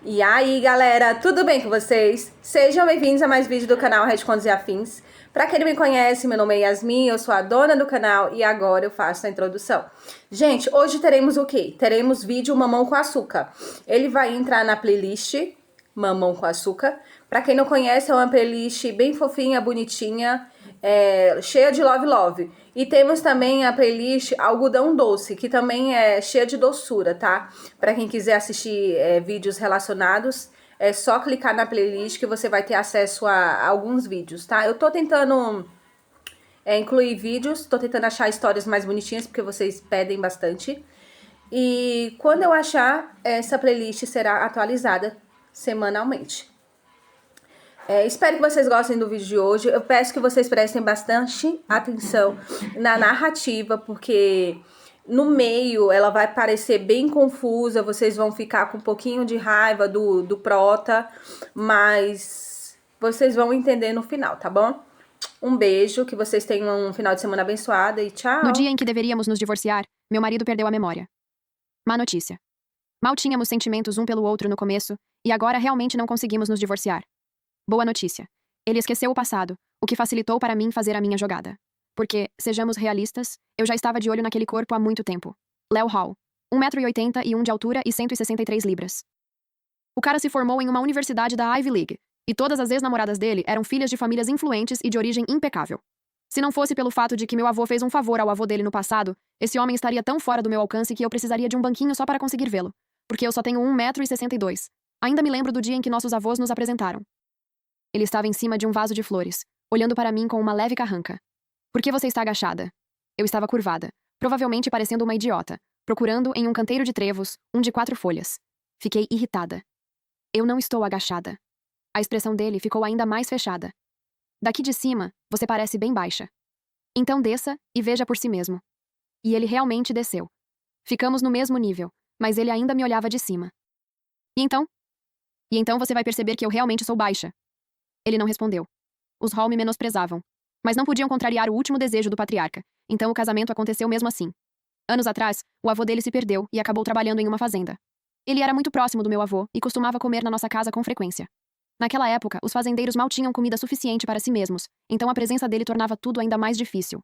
E aí, galera, tudo bem com vocês? Sejam bem-vindos a mais vídeo do canal Retcons e Afins. Pra quem não me conhece, meu nome é Yasmin, eu sou a dona do canal e agora eu faço a introdução. Gente, hoje teremos o quê? Teremos vídeo Mamão com Açúcar. Ele vai entrar na playlist Mamão com Açúcar. Pra quem não conhece, é uma playlist bem fofinha, bonitinha, cheia de love. E temos também a playlist Algodão Doce, que também é cheia de doçura, tá? Pra quem quiser assistir vídeos relacionados, é só clicar na playlist que você vai ter acesso a alguns vídeos, tá? Eu tô tentando incluir vídeos, tô tentando achar histórias mais bonitinhas, porque vocês pedem bastante. E quando eu achar, essa playlist será atualizada semanalmente. Espero que vocês gostem do vídeo de hoje. Eu peço que vocês prestem bastante atenção na narrativa, porque no meio ela vai parecer bem confusa, vocês vão ficar com um pouquinho de raiva do prota, mas vocês vão entender no final, tá bom? Um beijo, que vocês tenham um final de semana abençoado e tchau! No dia em que deveríamos nos divorciar, meu marido perdeu a memória. Má notícia. Mal tínhamos sentimentos um pelo outro no começo, e agora realmente não conseguimos nos divorciar. Boa notícia. Ele esqueceu o passado, o que facilitou para mim fazer a minha jogada. Porque, sejamos realistas, eu já estava de olho naquele corpo há muito tempo. Léo Hall. 1,81 m de altura e 163 libras. O cara se formou em uma universidade da Ivy League, e todas as ex-namoradas dele eram filhas de famílias influentes e de origem impecável. Se não fosse pelo fato de que meu avô fez um favor ao avô dele no passado, esse homem estaria tão fora do meu alcance que eu precisaria de um banquinho só para conseguir vê-lo. Porque eu só tenho 1,62 m. Ainda me lembro do dia em que nossos avós nos apresentaram. Ele estava em cima de um vaso de flores, olhando para mim com uma leve carranca. Por que você está agachada? Eu estava curvada, provavelmente parecendo uma idiota, procurando em um canteiro de trevos, um de 4 folhas. Fiquei irritada. Eu não estou agachada. A expressão dele ficou ainda mais fechada. Daqui de cima, você parece bem baixa. Então desça e veja por si mesmo. E ele realmente desceu. Ficamos no mesmo nível, mas ele ainda me olhava de cima. E então? E então você vai perceber que eu realmente sou baixa. Ele não respondeu. Os Hall me menosprezavam. Mas não podiam contrariar o último desejo do patriarca, então o casamento aconteceu mesmo assim. Anos atrás, o avô dele se perdeu e acabou trabalhando em uma fazenda. Ele era muito próximo do meu avô e costumava comer na nossa casa com frequência. Naquela época, os fazendeiros mal tinham comida suficiente para si mesmos, então a presença dele tornava tudo ainda mais difícil.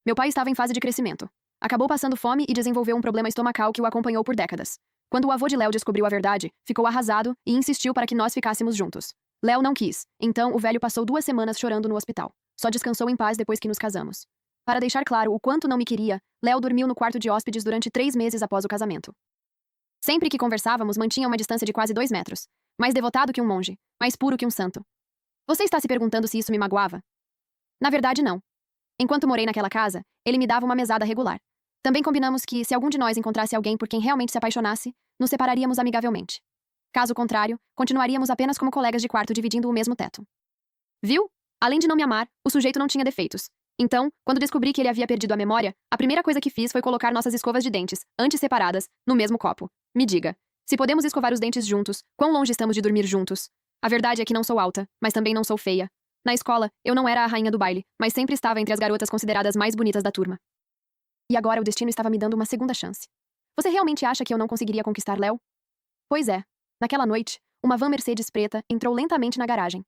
Meu pai estava em fase de crescimento. Acabou passando fome e desenvolveu um problema estomacal que o acompanhou por décadas. Quando o avô de Léo descobriu a verdade, ficou arrasado e insistiu para que nós ficássemos juntos. Léo não quis, então o velho passou 2 semanas chorando no hospital. Só descansou em paz depois que nos casamos. Para deixar claro o quanto não me queria, Léo dormiu no quarto de hóspedes durante 3 meses após o casamento. Sempre que conversávamos, mantinha uma distância de quase 2 metros. Mais devotado que um monge, mais puro que um santo. Você está se perguntando se isso me magoava? Na verdade, não. Enquanto morei naquela casa, ele me dava uma mesada regular. Também combinamos que, se algum de nós encontrasse alguém por quem realmente se apaixonasse, nos separaríamos amigavelmente. Caso contrário, continuaríamos apenas como colegas de quarto dividindo o mesmo teto. Viu? Além de não me amar, o sujeito não tinha defeitos. Então, quando descobri que ele havia perdido a memória, a primeira coisa que fiz foi colocar nossas escovas de dentes, antes separadas, no mesmo copo. Me diga, se podemos escovar os dentes juntos, quão longe estamos de dormir juntos? A verdade é que não sou alta, mas também não sou feia. Na escola, eu não era a rainha do baile, mas sempre estava entre as garotas consideradas mais bonitas da turma. E agora o destino estava me dando uma segunda chance. Você realmente acha que eu não conseguiria conquistar Léo? Pois é. Naquela noite, uma van Mercedes preta entrou lentamente na garagem.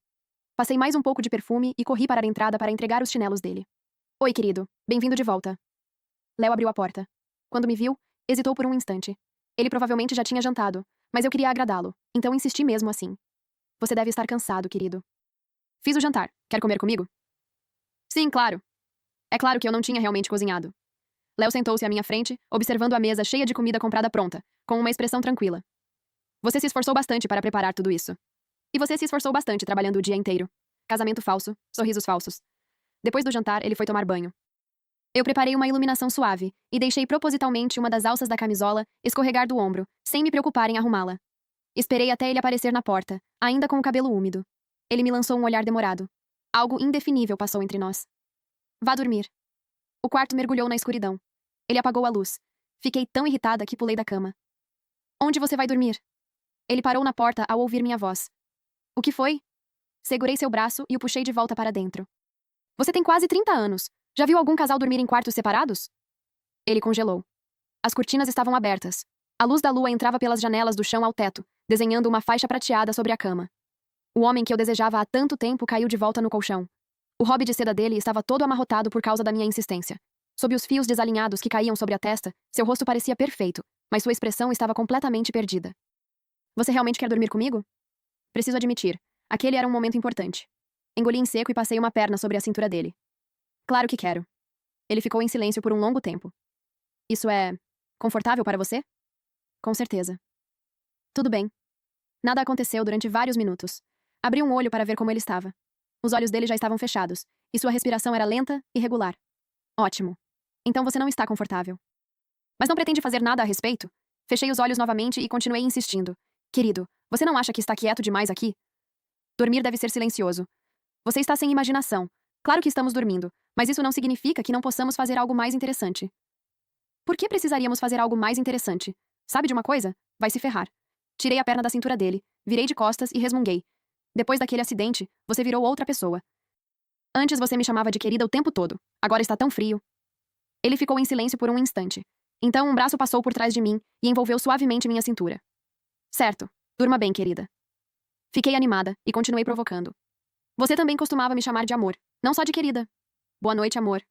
Passei mais um pouco de perfume e corri para a entrada para entregar os chinelos dele. Oi, querido. Bem-vindo de volta. Léo abriu a porta. Quando me viu, hesitou por um instante. Ele provavelmente já tinha jantado, mas eu queria agradá-lo, então insisti mesmo assim. Você deve estar cansado, querido. Fiz o jantar. Quer comer comigo? Sim, claro. É claro que eu não tinha realmente cozinhado. Léo sentou-se à minha frente, observando a mesa cheia de comida comprada pronta, com uma expressão tranquila. Você se esforçou bastante para preparar tudo isso. E você se esforçou bastante trabalhando o dia inteiro. Casamento falso, sorrisos falsos. Depois do jantar, ele foi tomar banho. Eu preparei uma iluminação suave e deixei propositalmente uma das alças da camisola escorregar do ombro, sem me preocupar em arrumá-la. Esperei até ele aparecer na porta, ainda com o cabelo úmido. Ele me lançou um olhar demorado. Algo indefinível passou entre nós. Vá dormir. O quarto mergulhou na escuridão. Ele apagou a luz. Fiquei tão irritada que pulei da cama. Onde você vai dormir? Ele parou na porta ao ouvir minha voz. O que foi? Segurei seu braço e o puxei de volta para dentro. Você tem quase 30 anos. Já viu algum casal dormir em quartos separados? Ele congelou. As cortinas estavam abertas. A luz da lua entrava pelas janelas do chão ao teto, desenhando uma faixa prateada sobre a cama. O homem que eu desejava há tanto tempo caiu de volta no colchão. O hobby de seda dele estava todo amarrotado por causa da minha insistência. Sob os fios desalinhados que caíam sobre a testa, seu rosto parecia perfeito, mas sua expressão estava completamente perdida. Você realmente quer dormir comigo? Preciso admitir, aquele era um momento importante. Engoli em seco e passei uma perna sobre a cintura dele. Claro que quero. Ele ficou em silêncio por um longo tempo. Isso é confortável para você? Com certeza. Tudo bem. Nada aconteceu durante vários minutos. Abri um olho para ver como ele estava. Os olhos dele já estavam fechados, e sua respiração era lenta e regular. Ótimo. Então você não está confortável. Mas não pretende fazer nada a respeito? Fechei os olhos novamente e continuei insistindo. Querido, você não acha que está quieto demais aqui? Dormir deve ser silencioso. Você está sem imaginação. Claro que estamos dormindo, mas isso não significa que não possamos fazer algo mais interessante. Por que precisaríamos fazer algo mais interessante? Sabe de uma coisa? Vai se ferrar. Tirei a perna da cintura dele, virei de costas e resmunguei. Depois daquele acidente, você virou outra pessoa. Antes você me chamava de querida o tempo todo. Agora está tão frio. Ele ficou em silêncio por um instante. Então um braço passou por trás de mim e envolveu suavemente minha cintura. Certo. Durma bem, querida. Fiquei animada e continuei provocando. Você também costumava me chamar de amor, não só de querida. Boa noite, amor.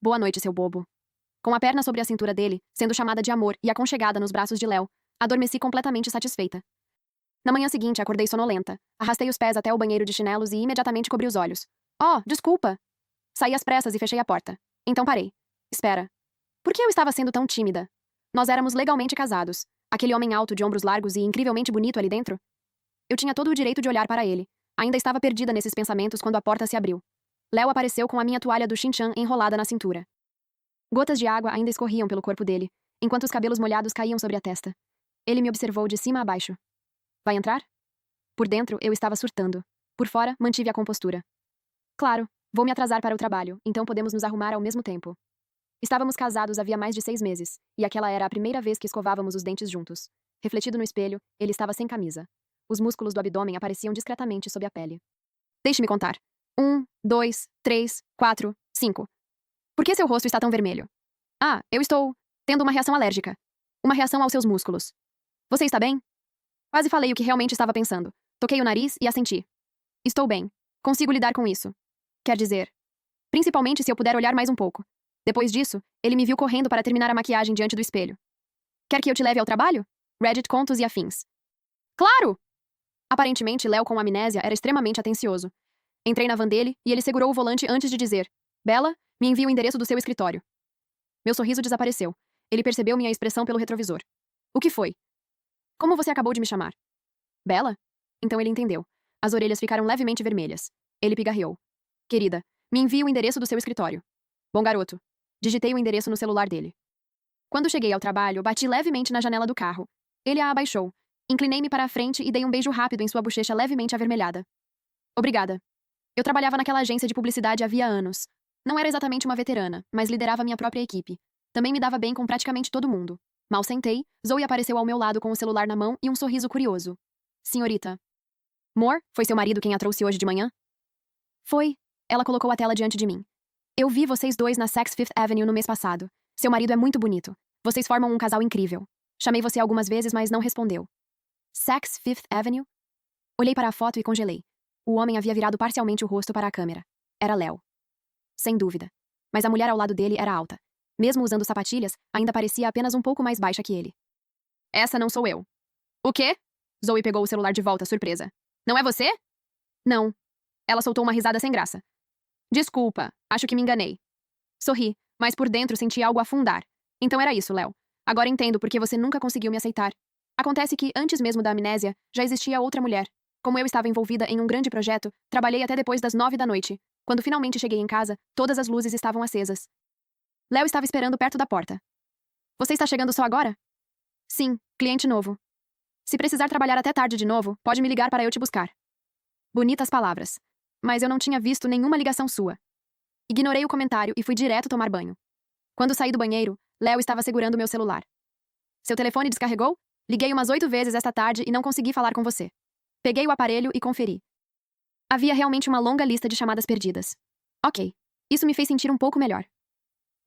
Boa noite, seu bobo. Com a perna sobre a cintura dele, sendo chamada de amor e aconchegada nos braços de Léo, adormeci completamente satisfeita. Na manhã seguinte, acordei sonolenta. Arrastei os pés até o banheiro de chinelos e imediatamente cobri os olhos. Oh, desculpa! Saí às pressas e fechei a porta. Então parei. Espera. Por que eu estava sendo tão tímida? Nós éramos legalmente casados. Aquele homem alto, de ombros largos e incrivelmente bonito ali dentro. Eu tinha todo o direito de olhar para ele. Ainda estava perdida nesses pensamentos quando a porta se abriu. Léo apareceu com a minha toalha do Shin-chan enrolada na cintura. Gotas de água ainda escorriam pelo corpo dele, enquanto os cabelos molhados caíam sobre a testa. Ele me observou de cima a baixo. Vai entrar? Por dentro, eu estava surtando. Por fora, mantive a compostura. Claro, vou me atrasar para o trabalho, então podemos nos arrumar ao mesmo tempo. Estávamos casados havia mais de 6 meses, e aquela era a primeira vez que escovávamos os dentes juntos. Refletido no espelho, ele estava sem camisa. Os músculos do abdômen apareciam discretamente sob a pele. Deixe-me contar. 1, 2, 3, 4, 5. Por que seu rosto está tão vermelho? Ah, eu estou tendo uma reação alérgica. Uma reação aos seus músculos. Você está bem? Quase falei o que realmente estava pensando. Toquei o nariz e assenti. Estou bem. Consigo lidar com isso. Quer dizer, principalmente se eu puder olhar mais um pouco. Depois disso, ele me viu correndo para terminar a maquiagem diante do espelho. Quer que eu te leve ao trabalho? Reddit, contos e afins. Claro! Aparentemente, Léo com amnésia era extremamente atencioso. Entrei na van dele e ele segurou o volante antes de dizer: Bella, me envie o endereço do seu escritório. Meu sorriso desapareceu. Ele percebeu minha expressão pelo retrovisor. O que foi? Como você acabou de me chamar? Bella? Então ele entendeu. As orelhas ficaram levemente vermelhas. Ele pigarreou. Querida, me envie o endereço do seu escritório. Bom garoto. Digitei o endereço no celular dele. Quando cheguei ao trabalho, bati levemente na janela do carro. Ele a abaixou. Inclinei-me para a frente e dei um beijo rápido em sua bochecha levemente avermelhada. Obrigada. Eu trabalhava naquela agência de publicidade havia anos. Não era exatamente uma veterana, mas liderava minha própria equipe. Também me dava bem com praticamente todo mundo. Mal sentei, Zoe apareceu ao meu lado com o celular na mão e um sorriso curioso. Senhorita. Moore, foi seu marido quem a trouxe hoje de manhã? Foi. Ela colocou a tela diante de mim. Eu vi vocês dois na Saks Fifth Avenue no mês passado. Seu marido é muito bonito. Vocês formam um casal incrível. Chamei você algumas vezes, mas não respondeu. Saks Fifth Avenue? Olhei para a foto e congelei. O homem havia virado parcialmente o rosto para a câmera. Era Léo. Sem dúvida. Mas a mulher ao lado dele era alta. Mesmo usando sapatilhas, ainda parecia apenas um pouco mais baixa que ele. Essa não sou eu. O quê? Zoe pegou o celular de volta, surpresa. Não é você? Não. Ela soltou uma risada sem graça. Desculpa, acho que me enganei. Sorri, mas por dentro senti algo afundar. Então era isso, Léo. Agora entendo por que você nunca conseguiu me aceitar. Acontece que, antes mesmo da amnésia, já existia outra mulher. Como eu estava envolvida em um grande projeto, trabalhei até depois das 9 da noite. Quando finalmente cheguei em casa, todas as luzes estavam acesas. Léo estava esperando perto da porta. Você está chegando só agora? Sim, cliente novo. Se precisar trabalhar até tarde de novo, pode me ligar para eu te buscar. Bonitas palavras. Mas eu não tinha visto nenhuma ligação sua. Ignorei o comentário e fui direto tomar banho. Quando saí do banheiro, Léo estava segurando meu celular. Seu telefone descarregou? Liguei umas 8 vezes esta tarde e não consegui falar com você. Peguei o aparelho e conferi. Havia realmente uma longa lista de chamadas perdidas. Ok, isso me fez sentir um pouco melhor.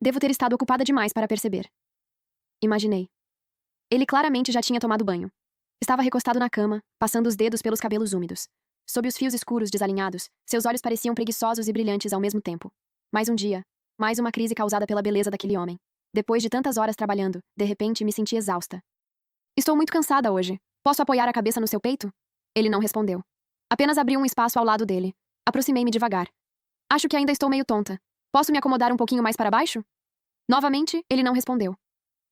Devo ter estado ocupada demais para perceber. Imaginei. Ele claramente já tinha tomado banho. Estava recostado na cama, passando os dedos pelos cabelos úmidos. Sob os fios escuros desalinhados, seus olhos pareciam preguiçosos e brilhantes ao mesmo tempo. Mais um dia. Mais uma crise causada pela beleza daquele homem. Depois de tantas horas trabalhando, de repente me senti exausta. Estou muito cansada hoje. Posso apoiar a cabeça no seu peito? Ele não respondeu. Apenas abri um espaço ao lado dele. Aproximei-me devagar. Acho que ainda estou meio tonta. Posso me acomodar um pouquinho mais para baixo? Novamente, ele não respondeu.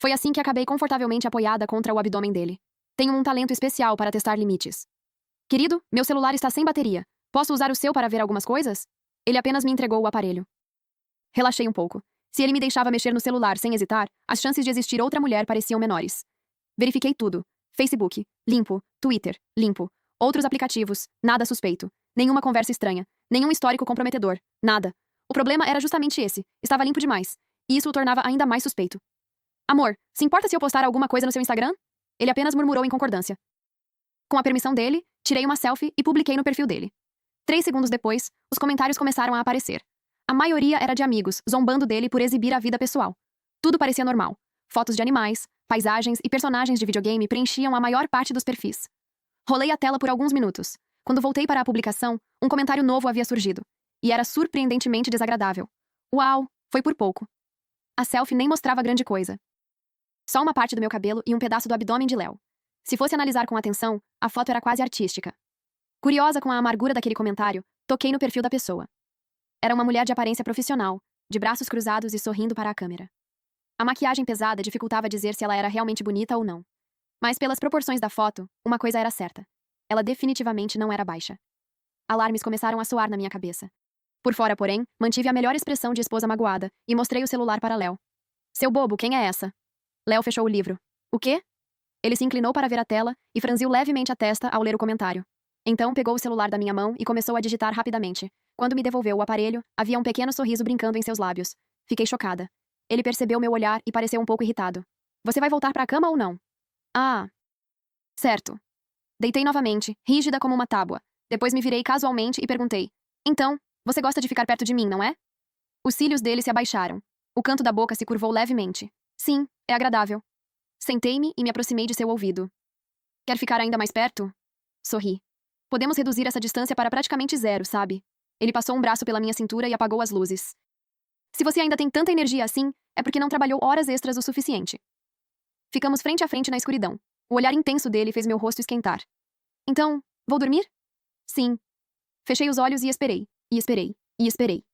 Foi assim que acabei confortavelmente apoiada contra o abdômen dele. Tenho um talento especial para testar limites. Querido, meu celular está sem bateria. Posso usar o seu para ver algumas coisas? Ele apenas me entregou o aparelho. Relaxei um pouco. Se ele me deixava mexer no celular sem hesitar, as chances de existir outra mulher pareciam menores. Verifiquei tudo. Facebook, limpo. Twitter, limpo. Outros aplicativos, nada suspeito. Nenhuma conversa estranha. Nenhum histórico comprometedor. Nada. O problema era justamente esse. Estava limpo demais. E isso o tornava ainda mais suspeito. Amor, se importa se eu postar alguma coisa no seu Instagram? Ele apenas murmurou em concordância. Com a permissão dele, tirei uma selfie e publiquei no perfil dele. 3 segundos depois, os comentários começaram a aparecer. A maioria era de amigos, zombando dele por exibir a vida pessoal. Tudo parecia normal. Fotos de animais, paisagens e personagens de videogame preenchiam a maior parte dos perfis. Rolei a tela por alguns minutos. Quando voltei para a publicação, um comentário novo havia surgido. E era surpreendentemente desagradável. Uau, foi por pouco. A selfie nem mostrava grande coisa. Só uma parte do meu cabelo e um pedaço do abdômen de Léo. Se fosse analisar com atenção, a foto era quase artística. Curiosa com a amargura daquele comentário, toquei no perfil da pessoa. Era uma mulher de aparência profissional, de braços cruzados e sorrindo para a câmera. A maquiagem pesada dificultava dizer se ela era realmente bonita ou não. Mas pelas proporções da foto, uma coisa era certa. Ela definitivamente não era baixa. Alarmes começaram a soar na minha cabeça. Por fora, porém, mantive a melhor expressão de esposa magoada e mostrei o celular para Léo. Seu bobo, quem é essa? Léo fechou o livro. O quê? Ele se inclinou para ver a tela e franziu levemente a testa ao ler o comentário. Então pegou o celular da minha mão e começou a digitar rapidamente. Quando me devolveu o aparelho, havia um pequeno sorriso brincando em seus lábios. Fiquei chocada. Ele percebeu meu olhar e pareceu um pouco irritado. Você vai voltar para a cama ou não? Ah. Certo. Deitei novamente, rígida como uma tábua. Depois me virei casualmente e perguntei. Então, você gosta de ficar perto de mim, não é? Os cílios dele se abaixaram. O canto da boca se curvou levemente. Sim, é agradável. Sentei-me e me aproximei de seu ouvido. Quer ficar ainda mais perto? Sorri. Podemos reduzir essa distância para praticamente zero, sabe? Ele passou um braço pela minha cintura e apagou as luzes. Se você ainda tem tanta energia assim, é porque não trabalhou horas extras o suficiente. Ficamos frente a frente na escuridão. O olhar intenso dele fez meu rosto esquentar. Então, vou dormir? Sim. Fechei os olhos e esperei, e esperei, e esperei.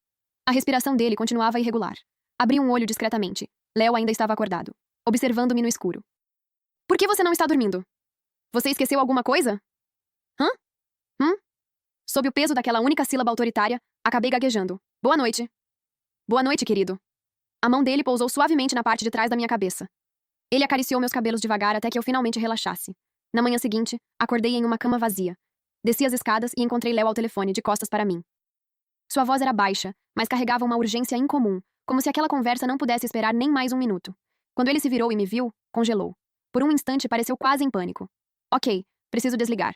A respiração dele continuava irregular. Abri um olho discretamente. Léo ainda estava acordado, observando-me no escuro. Por que você não está dormindo? Você esqueceu alguma coisa? Hã? Sob o peso daquela única sílaba autoritária, acabei gaguejando. Boa noite. Boa noite, querido. A mão dele pousou suavemente na parte de trás da minha cabeça. Ele acariciou meus cabelos devagar até que eu finalmente relaxasse. Na manhã seguinte, acordei em uma cama vazia. Desci as escadas e encontrei Léo ao telefone, de costas para mim. Sua voz era baixa, mas carregava uma urgência incomum, como se aquela conversa não pudesse esperar nem mais um minuto. Quando ele se virou e me viu, congelou. Por um instante pareceu quase em pânico. Ok, preciso desligar.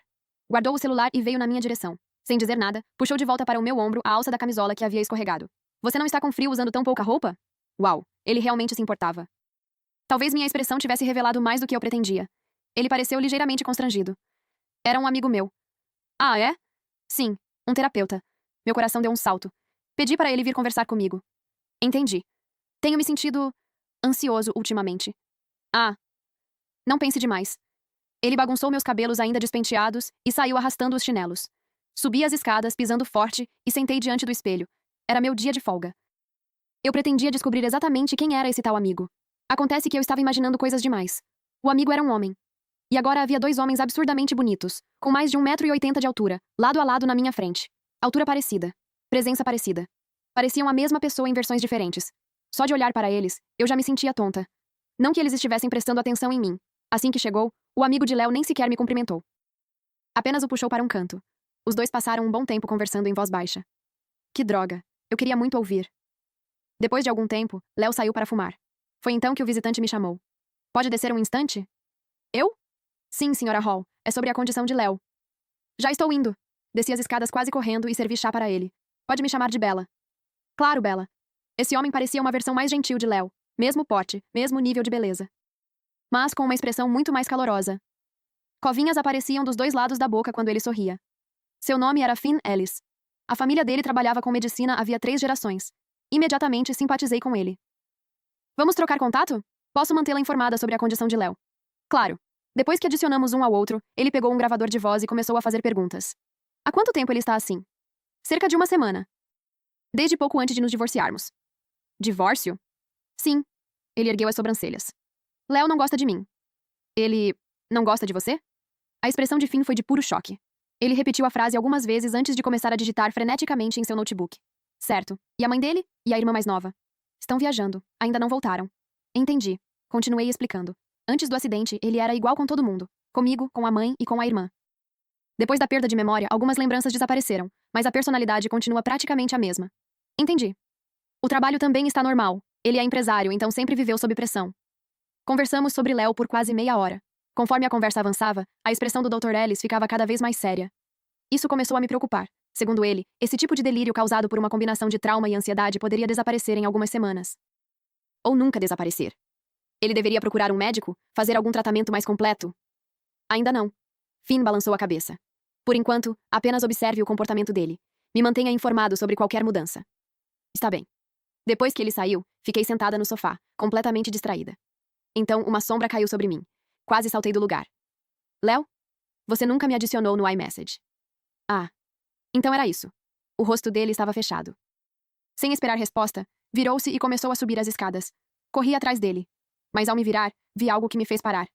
Guardou o celular e veio na minha direção. Sem dizer nada, puxou de volta para o meu ombro a alça da camisola que havia escorregado. Você não está com frio usando tão pouca roupa? Uau, ele realmente se importava. Talvez minha expressão tivesse revelado mais do que eu pretendia. Ele pareceu ligeiramente constrangido. Era um amigo meu. Ah, é? Sim, um terapeuta. Meu coração deu um salto. Pedi para ele vir conversar comigo. Entendi. Tenho me sentido ansioso ultimamente. Ah. Não pense demais. Ele bagunçou meus cabelos ainda despenteados e saiu arrastando os chinelos. Subi as escadas, pisando forte, e sentei diante do espelho. Era meu dia de folga. Eu pretendia descobrir exatamente quem era esse tal amigo. Acontece que eu estava imaginando coisas demais. O amigo era um homem. E agora havia 2 homens absurdamente bonitos, com mais de 1,80 m de altura, lado a lado na minha frente. Altura parecida. Presença parecida. Pareciam a mesma pessoa em versões diferentes. Só de olhar para eles, eu já me sentia tonta. Não que eles estivessem prestando atenção em mim. Assim que chegou, o amigo de Léo nem sequer me cumprimentou. Apenas o puxou para um canto. Os dois passaram um bom tempo conversando em voz baixa. Que droga. Eu queria muito ouvir. Depois de algum tempo, Léo saiu para fumar. Foi então que o visitante me chamou. Pode descer um instante? Eu? Sim, senhora Hall. É sobre a condição de Léo. Já estou indo. Desci as escadas quase correndo e servi chá para ele. Pode me chamar de Bella. Claro, Bella. Esse homem parecia uma versão mais gentil de Léo. Mesmo porte, mesmo nível de beleza. Mas com uma expressão muito mais calorosa. Covinhas apareciam dos dois lados da boca quando ele sorria. Seu nome era Finn Ellis. A família dele trabalhava com medicina havia 3 gerações. Imediatamente simpatizei com ele. Vamos trocar contato? Posso mantê-la informada sobre a condição de Léo. Claro. Depois que adicionamos um ao outro, ele pegou um gravador de voz e começou a fazer perguntas. Há quanto tempo ele está assim? Cerca de 1 semana. Desde pouco antes de nos divorciarmos. Divórcio? Sim. Ele ergueu as sobrancelhas. Léo não gosta de mim. Ele não gosta de você? A expressão de Finn foi de puro choque. Ele repetiu a frase algumas vezes antes de começar a digitar freneticamente em seu notebook. Certo. E a mãe dele? E a irmã mais nova? Estão viajando. Ainda não voltaram. Entendi. Continuei explicando. Antes do acidente, ele era igual com todo mundo. Comigo, com a mãe e com a irmã. Depois da perda de memória, algumas lembranças desapareceram, mas a personalidade continua praticamente a mesma. Entendi. O trabalho também está normal. Ele é empresário, então sempre viveu sob pressão. Conversamos sobre Léo por quase meia hora. Conforme a conversa avançava, a expressão do Dr. Ellis ficava cada vez mais séria. Isso começou a me preocupar. Segundo ele, esse tipo de delírio causado por uma combinação de trauma e ansiedade poderia desaparecer em algumas semanas. Ou nunca desaparecer. Ele deveria procurar um médico? Fazer algum tratamento mais completo? Ainda não. Finn balançou a cabeça. Por enquanto, apenas observe o comportamento dele. Me mantenha informado sobre qualquer mudança. Está bem. Depois que ele saiu, fiquei sentada no sofá, completamente distraída. Então, uma sombra caiu sobre mim. Quase saltei do lugar. Léo? Você nunca me adicionou no iMessage. Ah. Então era isso. O rosto dele estava fechado. Sem esperar resposta, virou-se e começou a subir as escadas. Corri atrás dele. Mas ao me virar, vi algo que me fez parar.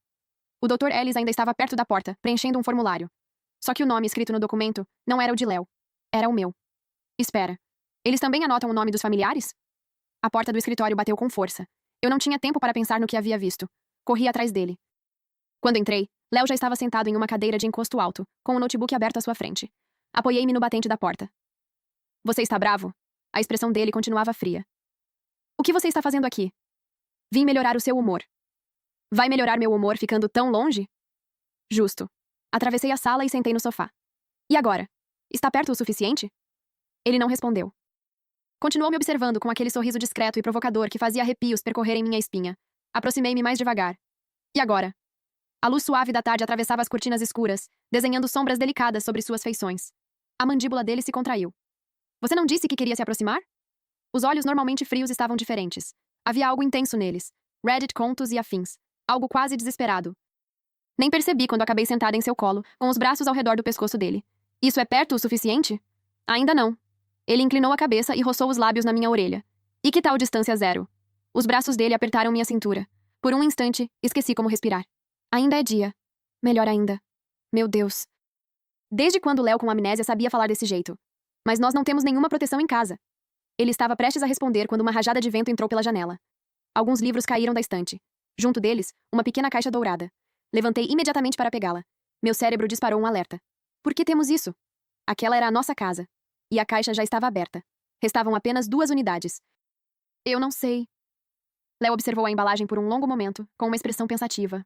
O Dr. Ellis ainda estava perto da porta, preenchendo um formulário. Só que o nome escrito no documento não era o de Léo. Era o meu. Espera. Eles também anotam o nome dos familiares? A porta do escritório bateu com força. Eu não tinha tempo para pensar no que havia visto. Corri atrás dele. Quando entrei, Léo já estava sentado em uma cadeira de encosto alto, com o notebook aberto à sua frente. Apoiei-me no batente da porta. Você está bravo? A expressão dele continuava fria. O que você está fazendo aqui? Vim melhorar o seu humor. Vai melhorar meu humor ficando tão longe? Justo. Atravessei a sala e sentei no sofá. E agora? Está perto o suficiente? Ele não respondeu. Continuou me observando com aquele sorriso discreto e provocador que fazia arrepios percorrerem minha espinha. Aproximei-me mais devagar. E agora? A luz suave da tarde atravessava as cortinas escuras, desenhando sombras delicadas sobre suas feições. A mandíbula dele se contraiu. Você não disse que queria se aproximar? Os olhos normalmente frios estavam diferentes. Havia algo intenso neles. Reddit, contos e afins. Algo quase desesperado. Nem percebi quando acabei sentada em seu colo, com os braços ao redor do pescoço dele. Isso é perto o suficiente? Ainda não. Ele inclinou a cabeça e roçou os lábios na minha orelha. E que tal distância zero? Os braços dele apertaram minha cintura. Por um instante, esqueci como respirar. Ainda é dia. Melhor ainda. Meu Deus. Desde quando Léo com amnésia sabia falar desse jeito? Mas nós não temos nenhuma proteção em casa. Ele estava prestes a responder quando uma rajada de vento entrou pela janela. Alguns livros caíram da estante. Junto deles, uma pequena caixa dourada. Levantei imediatamente para pegá-la. Meu cérebro disparou um alerta. Por que temos isso? Aquela era a nossa casa. E a caixa já estava aberta. Restavam apenas 2 unidades. Eu não sei. Léo observou a embalagem por um longo momento, com uma expressão pensativa.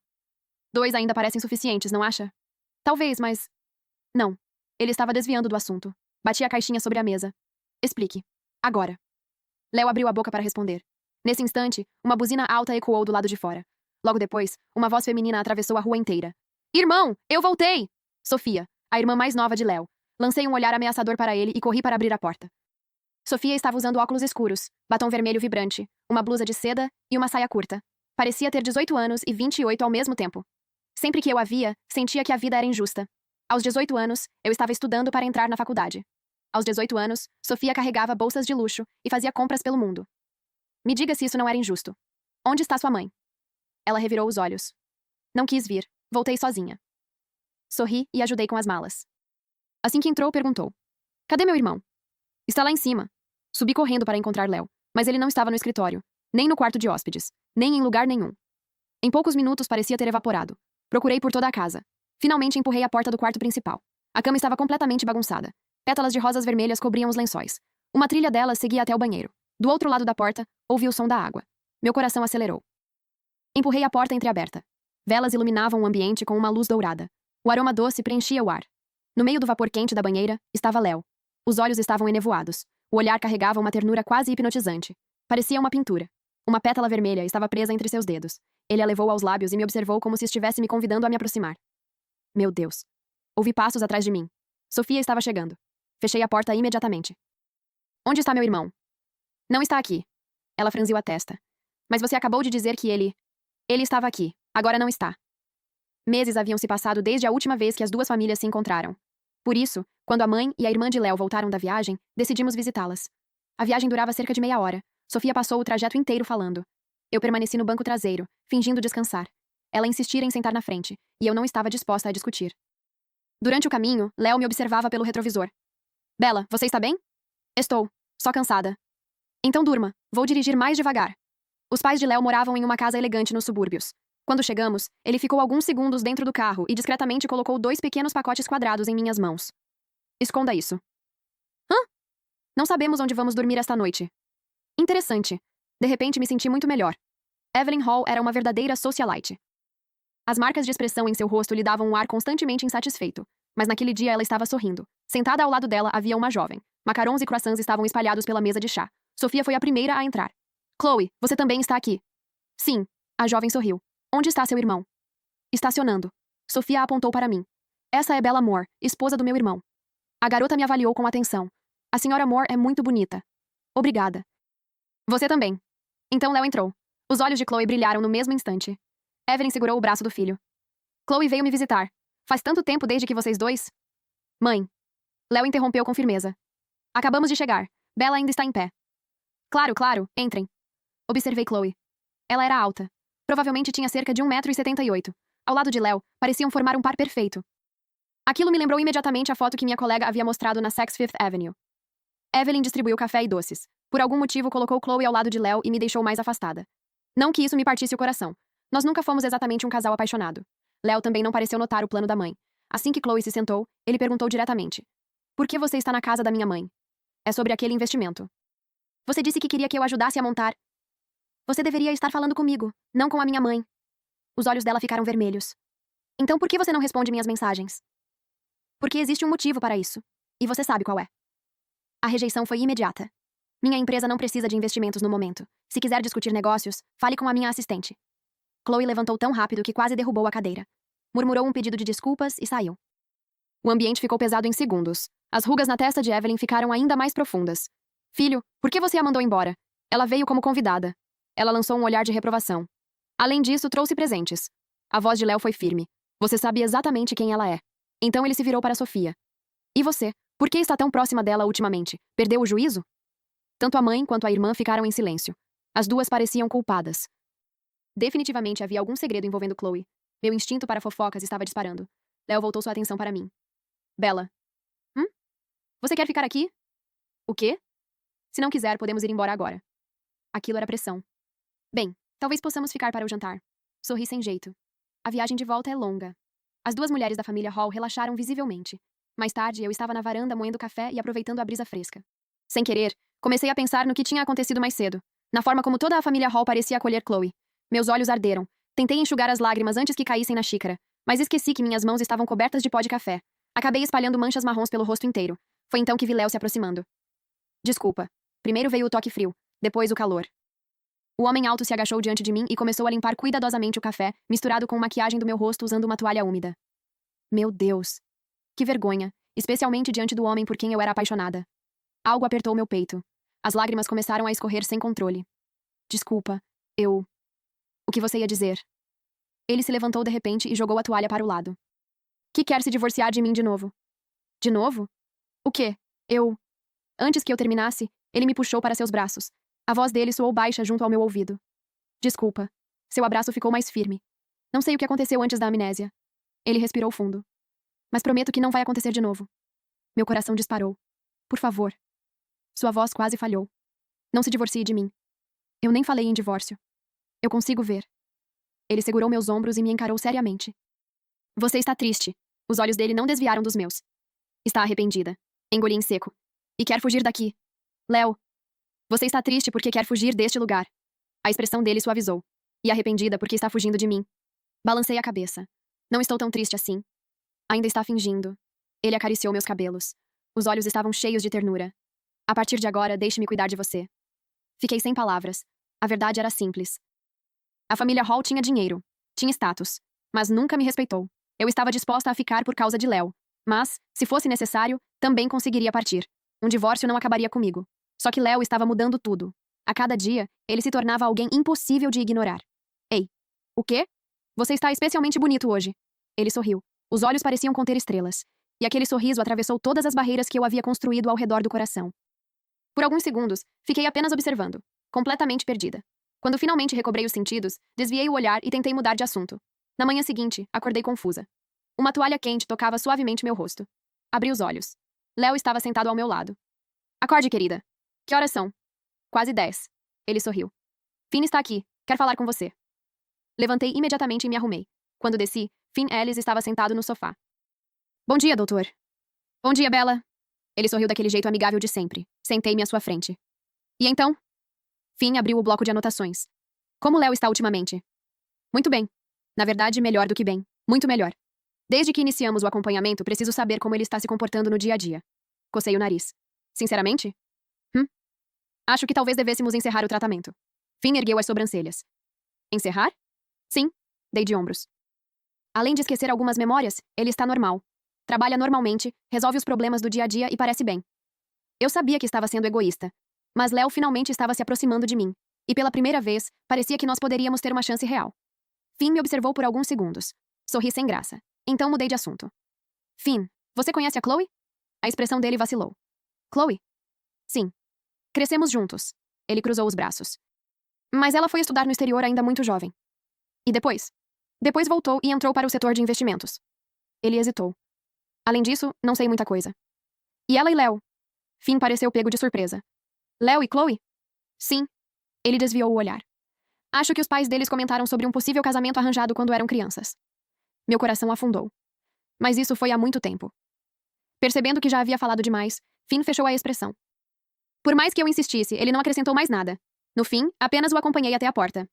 2 ainda parecem suficientes, não acha? Talvez, mas... Não. Ele estava desviando do assunto. Bati a caixinha sobre a mesa. Explique. Agora. Léo abriu a boca para responder. Nesse instante, uma buzina alta ecoou do lado de fora. Logo depois, uma voz feminina atravessou a rua inteira. Irmão, eu voltei! Sofia, a irmã mais nova de Léo. Lancei um olhar ameaçador para ele e corri para abrir a porta. Sofia estava usando óculos escuros, batom vermelho vibrante, uma blusa de seda e uma saia curta. Parecia ter 18 anos e 28 ao mesmo tempo. Sempre que eu a via, sentia que a vida era injusta. Aos 18 anos, eu estava estudando para entrar na faculdade. Aos 18 anos, Sofia carregava bolsas de luxo e fazia compras pelo mundo. Me diga se isso não era injusto. Onde está sua mãe? Ela revirou os olhos. Não quis vir. Voltei sozinha. Sorri e ajudei com as malas. Assim que entrou, perguntou. Cadê meu irmão? Está lá em cima. Subi correndo para encontrar Léo, mas ele não estava no escritório, nem no quarto de hóspedes, nem em lugar nenhum. Em poucos minutos parecia ter evaporado. Procurei por toda a casa. Finalmente empurrei a porta do quarto principal. A cama estava completamente bagunçada. Pétalas de rosas vermelhas cobriam os lençóis. Uma trilha delas seguia até o banheiro. Do outro lado da porta, ouvi o som da água. Meu coração acelerou. Empurrei a porta entreaberta. Velas iluminavam o ambiente com uma luz dourada. O aroma doce preenchia o ar. No meio do vapor quente da banheira, estava Léo. Os olhos estavam enevoados. O olhar carregava uma ternura quase hipnotizante. Parecia uma pintura. Uma pétala vermelha estava presa entre seus dedos. Ele a levou aos lábios e me observou como se estivesse me convidando a me aproximar. Meu Deus. Ouvi passos atrás de mim. Sofia estava chegando. Fechei a porta imediatamente. Onde está meu irmão? Não está aqui. Ela franziu a testa. Mas você acabou de dizer que ele... Ele estava aqui. Agora não está. Meses haviam se passado desde a última vez que as duas famílias se encontraram. Por isso, quando a mãe e a irmã de Léo voltaram da viagem, decidimos visitá-las. A viagem durava cerca de meia hora. Sofia passou o trajeto inteiro falando. Eu permaneci no banco traseiro, fingindo descansar. Ela insistira em sentar na frente, e eu não estava disposta a discutir. Durante o caminho, Léo me observava pelo retrovisor. Bella, você está bem? Estou. Só cansada. Então durma. Vou dirigir mais devagar. Os pais de Léo moravam em uma casa elegante nos subúrbios. Quando chegamos, ele ficou alguns segundos dentro do carro e discretamente colocou 2 pequenos pacotes quadrados em minhas mãos. Esconda isso. Hã? Não sabemos onde vamos dormir esta noite. Interessante. De repente me senti muito melhor. Evelyn Hall era uma verdadeira socialite. As marcas de expressão em seu rosto lhe davam um ar constantemente insatisfeito, mas naquele dia ela estava sorrindo. Sentada ao lado dela havia uma jovem. Macarons e croissants estavam espalhados pela mesa de chá. Sofia foi a primeira a entrar. Chloe, você também está aqui? Sim. A jovem sorriu. Onde está seu irmão? Estacionando. Sofia apontou para mim. Essa é Bella Moore, esposa do meu irmão. A garota me avaliou com atenção. A senhora Moore é muito bonita. Obrigada. Você também. Então Léo entrou. Os olhos de Chloe brilharam no mesmo instante. Evelyn segurou o braço do filho. Chloe veio me visitar. Faz tanto tempo desde que vocês dois... Mãe. Léo interrompeu com firmeza. Acabamos de chegar. Bella ainda está em pé. Claro, claro, entrem. Observei Chloe. Ela era alta. Provavelmente tinha cerca de 1,78 m. Ao lado de Léo, pareciam formar um par perfeito. Aquilo me lembrou imediatamente a foto que minha colega havia mostrado na Saks Fifth Avenue. Evelyn distribuiu café e doces. Por algum motivo colocou Chloe ao lado de Léo e me deixou mais afastada. Não que isso me partisse o coração. Nós nunca fomos exatamente um casal apaixonado. Léo também não pareceu notar o plano da mãe. Assim que Chloe se sentou, ele perguntou diretamente. Por que você está na casa da minha mãe? É sobre aquele investimento. Você disse que queria que eu ajudasse a montar. Você deveria estar falando comigo, não com a minha mãe. Os olhos dela ficaram vermelhos. Então por que você não responde minhas mensagens? Porque existe um motivo para isso. E você sabe qual é. A rejeição foi imediata. Minha empresa não precisa de investimentos no momento. Se quiser discutir negócios, fale com a minha assistente. Chloe levantou tão rápido que quase derrubou a cadeira. Murmurou um pedido de desculpas e saiu. O ambiente ficou pesado em segundos. As rugas na testa de Evelyn ficaram ainda mais profundas. Filho, por que você a mandou embora? Ela veio como convidada. Ela lançou um olhar de reprovação. Além disso, trouxe presentes. A voz de Léo foi firme. Você sabe exatamente quem ela é. Então ele se virou para Sofia. E você? Por que está tão próxima dela ultimamente? Perdeu o juízo? Tanto a mãe quanto a irmã ficaram em silêncio. As duas pareciam culpadas. Definitivamente havia algum segredo envolvendo Chloe. Meu instinto para fofocas estava disparando. Léo voltou sua atenção para mim. Bella. Você quer ficar aqui? O quê? Se não quiser, podemos ir embora agora. Aquilo era pressão. Bem, talvez possamos ficar para o jantar. Sorri sem jeito. A viagem de volta é longa. As duas mulheres da família Hall relaxaram visivelmente. Mais tarde, eu estava na varanda moendo café e aproveitando a brisa fresca. Sem querer, comecei a pensar no que tinha acontecido mais cedo. Na forma como toda a família Hall parecia acolher Chloe. Meus olhos arderam. Tentei enxugar as lágrimas antes que caíssem na xícara, mas esqueci que minhas mãos estavam cobertas de pó de café. Acabei espalhando manchas marrons pelo rosto inteiro. Foi então que vi Léo se aproximando. Desculpa. Primeiro veio o toque frio, depois o calor. O homem alto se agachou diante de mim e começou a limpar cuidadosamente o café, misturado com maquiagem do meu rosto usando uma toalha úmida. Meu Deus. Que vergonha, especialmente diante do homem por quem eu era apaixonada. Algo apertou meu peito. As lágrimas começaram a escorrer sem controle. Desculpa, eu... O que você ia dizer? Ele se levantou de repente e jogou a toalha para o lado. Que quer se divorciar de mim de novo? De novo? O quê? Eu... Antes que eu terminasse, ele me puxou para seus braços. A voz dele soou baixa junto ao meu ouvido. Desculpa. Seu abraço ficou mais firme. Não sei o que aconteceu antes da amnésia. Ele respirou fundo. Mas prometo que não vai acontecer de novo. Meu coração disparou. Por favor. Sua voz quase falhou. Não se divorcie de mim. Eu nem falei em divórcio. Eu consigo ver. Ele segurou meus ombros e me encarou seriamente. Você está triste. Os olhos dele não desviaram dos meus. Está arrependida. Engoli em seco. E quer fugir daqui. Léo. Você está triste porque quer fugir deste lugar. A expressão dele suavizou. E arrependida porque está fugindo de mim. Balancei a cabeça. Não estou tão triste assim. Ainda está fingindo. Ele acariciou meus cabelos. Os olhos estavam cheios de ternura. A partir de agora, deixe-me cuidar de você. Fiquei sem palavras. A verdade era simples. A família Hall tinha dinheiro. Tinha status. Mas nunca me respeitou. Eu estava disposta a ficar por causa de Léo. Mas, se fosse necessário, também conseguiria partir. Um divórcio não acabaria comigo. Só que Léo estava mudando tudo. A cada dia, ele se tornava alguém impossível de ignorar. Ei, o quê? Você está especialmente bonito hoje. Ele sorriu. Os olhos pareciam conter estrelas. E aquele sorriso atravessou todas as barreiras que eu havia construído ao redor do coração. Por alguns segundos, fiquei apenas observando, completamente perdida. Quando finalmente recobrei os sentidos, desviei o olhar e tentei mudar de assunto. Na manhã seguinte, acordei confusa. Uma toalha quente tocava suavemente meu rosto. Abri os olhos. Léo estava sentado ao meu lado. Acorde, querida. Que horas são? Quase 10. Ele sorriu. Finn está aqui. Quer falar com você. Levantei imediatamente e me arrumei. Quando desci, Finn Ellis estava sentado no sofá. Bom dia, doutor. Bom dia, Bella. Ele sorriu daquele jeito amigável de sempre. Sentei-me à sua frente. E então? Finn abriu o bloco de anotações. Como Léo está ultimamente? Muito bem. Na verdade, melhor do que bem. Muito melhor. Desde que iniciamos o acompanhamento, preciso saber como ele está se comportando no dia a dia. Cocei o nariz. Sinceramente? Acho que talvez devêssemos encerrar o tratamento. Finn ergueu as sobrancelhas. Encerrar? Sim. Dei de ombros. Além de esquecer algumas memórias, ele está normal. Trabalha normalmente, resolve os problemas do dia a dia e parece bem. Eu sabia que estava sendo egoísta. Mas Léo finalmente estava se aproximando de mim. E pela primeira vez, parecia que nós poderíamos ter uma chance real. Finn me observou por alguns segundos. Sorri sem graça. Então mudei de assunto. Finn, você conhece a Chloe? A expressão dele vacilou. Chloe? Sim. Crescemos juntos. Ele cruzou os braços. Mas ela foi estudar no exterior ainda muito jovem. E depois? Depois voltou e entrou para o setor de investimentos. Ele hesitou. Além disso, não sei muita coisa. E ela e Léo? Finn pareceu pego de surpresa. Léo e Chloe? Sim. Ele desviou o olhar. Acho que os pais deles comentaram sobre um possível casamento arranjado quando eram crianças. Meu coração afundou. Mas isso foi há muito tempo. Percebendo que já havia falado demais, Finn fechou a expressão. Por mais que eu insistisse, ele não acrescentou mais nada. No fim, apenas o acompanhei até a porta.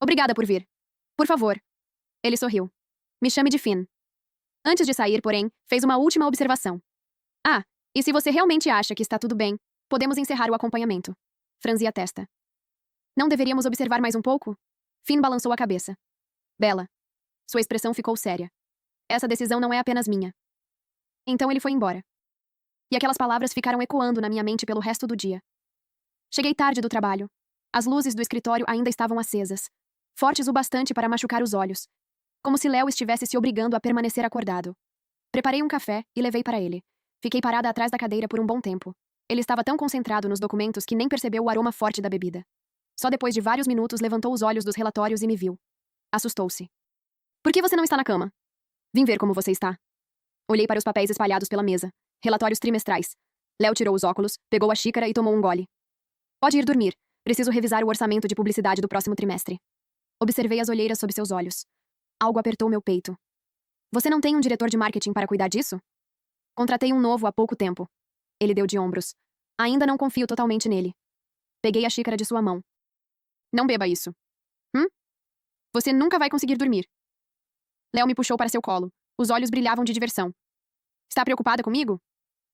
Obrigada por vir. Por favor. Ele sorriu. Me chame de Finn. Antes de sair, porém, fez uma última observação. Ah, e se você realmente acha que está tudo bem, podemos encerrar o acompanhamento. Franzi a testa. Não deveríamos observar mais um pouco? Finn balançou a cabeça. Bella. Sua expressão ficou séria. Essa decisão não é apenas minha. Então ele foi embora. E aquelas palavras ficaram ecoando na minha mente pelo resto do dia. Cheguei tarde do trabalho. As luzes do escritório ainda estavam acesas, fortes o bastante para machucar os olhos, como se Léo estivesse se obrigando a permanecer acordado. Preparei um café e levei para ele. Fiquei parada atrás da cadeira por um bom tempo. Ele estava tão concentrado nos documentos que nem percebeu o aroma forte da bebida. Só depois de vários minutos levantou os olhos dos relatórios e me viu. Assustou-se. Por que você não está na cama? Vim ver como você está. Olhei para os papéis espalhados pela mesa. Relatórios trimestrais. Léo tirou os óculos, pegou a xícara e tomou um gole. Pode ir dormir. Preciso revisar o orçamento de publicidade do próximo trimestre. Observei as olheiras sob seus olhos. Algo apertou meu peito. Você não tem um diretor de marketing para cuidar disso? Contratei um novo há pouco tempo. Ele deu de ombros. Ainda não confio totalmente nele. Peguei a xícara de sua mão. Não beba isso. Você nunca vai conseguir dormir. Léo me puxou para seu colo. Os olhos brilhavam de diversão. Está preocupada comigo?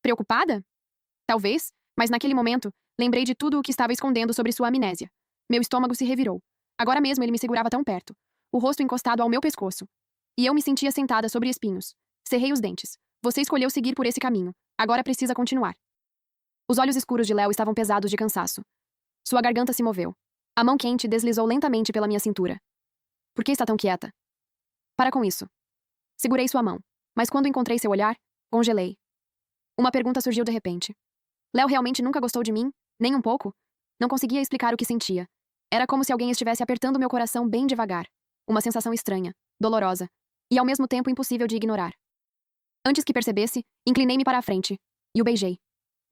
Preocupada? Talvez, mas naquele momento, lembrei de tudo o que estava escondendo sobre sua amnésia. Meu estômago se revirou. Agora mesmo ele me segurava tão perto, o rosto encostado ao meu pescoço. E eu me sentia sentada sobre espinhos. Cerrei os dentes. Você escolheu seguir por esse caminho. Agora precisa continuar. Os olhos escuros de Léo estavam pesados de cansaço. Sua garganta se moveu. A mão quente deslizou lentamente pela minha cintura. Por que está tão quieta? Para com isso. Segurei sua mão, mas quando encontrei seu olhar, congelei. Uma pergunta surgiu de repente. Léo realmente nunca gostou de mim? Nem um pouco? Não conseguia explicar o que sentia. Era como se alguém estivesse apertando meu coração bem devagar. Uma sensação estranha, dolorosa, e ao mesmo tempo impossível de ignorar. Antes que percebesse, inclinei-me para a frente, e o beijei.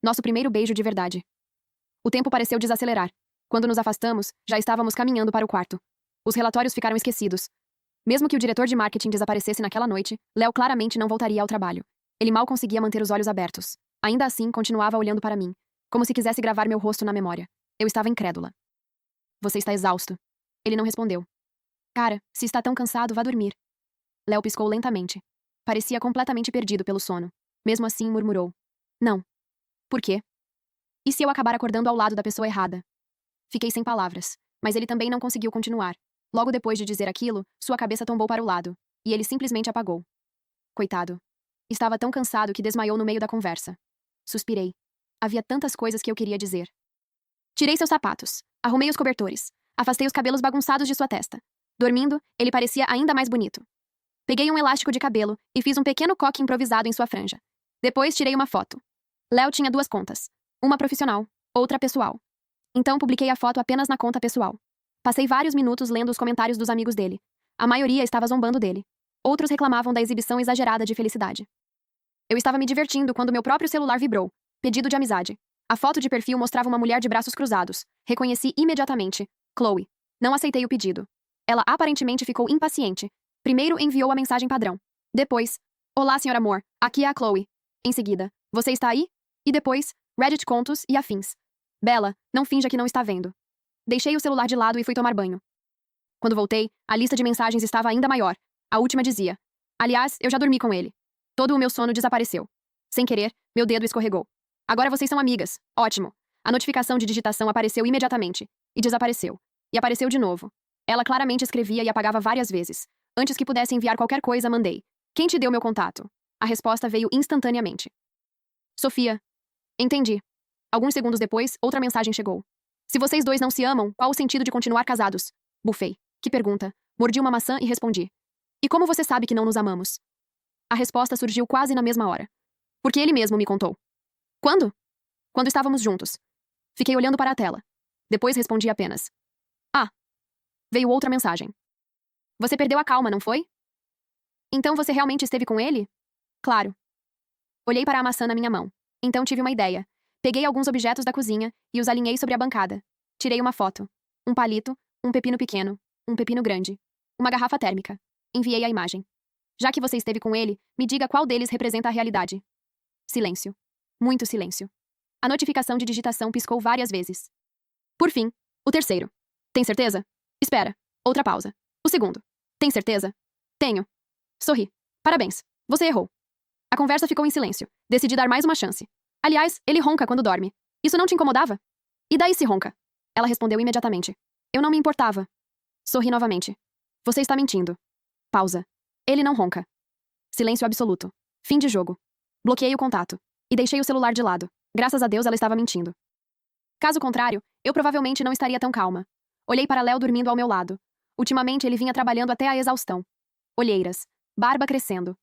Nosso primeiro beijo de verdade. O tempo pareceu desacelerar. Quando nos afastamos, já estávamos caminhando para o quarto. Os relatórios ficaram esquecidos. Mesmo que o diretor de marketing desaparecesse naquela noite, Léo claramente não voltaria ao trabalho. Ele mal conseguia manter os olhos abertos. Ainda assim, continuava olhando para mim, como se quisesse gravar meu rosto na memória. Eu estava incrédula. Você está exausto. Ele não respondeu. Cara, se está tão cansado, vá dormir. Léo piscou lentamente. Parecia completamente perdido pelo sono. Mesmo assim, murmurou. Não. Por quê? E se eu acabar acordando ao lado da pessoa errada? Fiquei sem palavras, mas ele também não conseguiu continuar. Logo depois de dizer aquilo, sua cabeça tombou para o lado, e ele simplesmente apagou. Coitado. Estava tão cansado que desmaiou no meio da conversa. Suspirei. Havia tantas coisas que eu queria dizer. Tirei seus sapatos. Arrumei os cobertores. Afastei os cabelos bagunçados de sua testa. Dormindo, ele parecia ainda mais bonito. Peguei um elástico de cabelo e fiz um pequeno coque improvisado em sua franja. Depois tirei uma foto. Léo tinha 2 contas. Uma profissional, outra pessoal. Então publiquei a foto apenas na conta pessoal. Passei vários minutos lendo os comentários dos amigos dele. A maioria estava zombando dele. Outros reclamavam da exibição exagerada de felicidade. Eu estava me divertindo quando meu próprio celular vibrou. Pedido de amizade. A foto de perfil mostrava uma mulher de braços cruzados. Reconheci imediatamente. Chloe. Não aceitei o pedido. Ela aparentemente ficou impaciente. Primeiro enviou a mensagem padrão. Depois, olá, senhor amor, aqui é a Chloe. Em seguida, você está aí? E depois, Reddit contos e afins. Bela, não finja que não está vendo. Deixei o celular de lado e fui tomar banho. Quando voltei, a lista de mensagens estava ainda maior. A última dizia: aliás, eu já dormi com ele. Todo o meu sono desapareceu. Sem querer, meu dedo escorregou. Agora vocês são amigas. Ótimo. A notificação de digitação apareceu imediatamente. E desapareceu. E apareceu de novo. Ela claramente escrevia e apagava várias vezes. Antes que pudesse enviar qualquer coisa, mandei: quem te deu meu contato? A resposta veio instantaneamente. Sofia. Entendi. Alguns segundos depois, outra mensagem chegou. Se vocês dois não se amam, qual o sentido de continuar casados? Bufei. Que pergunta. Mordi uma maçã e respondi: e como você sabe que não nos amamos? A resposta surgiu quase na mesma hora. Porque ele mesmo me contou. Quando? Quando estávamos juntos. Fiquei olhando para a tela. Depois respondi apenas: ah. Veio outra mensagem. Você perdeu a calma, não foi? Então você realmente esteve com ele? Claro. Olhei para a maçã na minha mão. Então tive uma ideia. Peguei alguns objetos da cozinha e os alinhei sobre a bancada. Tirei uma foto. Um palito, um pepino pequeno, um pepino grande, uma garrafa térmica. Enviei a imagem. Já que você esteve com ele, me diga qual deles representa a realidade. Silêncio. Muito silêncio. A notificação de digitação piscou várias vezes. Por fim, o terceiro. Tem certeza? Espera. Outra pausa. O segundo. Tem certeza? Tenho. Sorri. Parabéns. Você errou. A conversa ficou em silêncio. Decidi dar mais uma chance. Aliás, ele ronca quando dorme. Isso não te incomodava? E daí se ronca? Ela respondeu imediatamente. Eu não me importava. Sorri novamente. Você está mentindo. Pausa. Ele não ronca. Silêncio absoluto. Fim de jogo. Bloqueei o contato. E deixei o celular de lado. Graças a Deus ela estava mentindo. Caso contrário, eu provavelmente não estaria tão calma. Olhei para Léo dormindo ao meu lado. Ultimamente ele vinha trabalhando até a exaustão. Olheiras. Barba crescendo.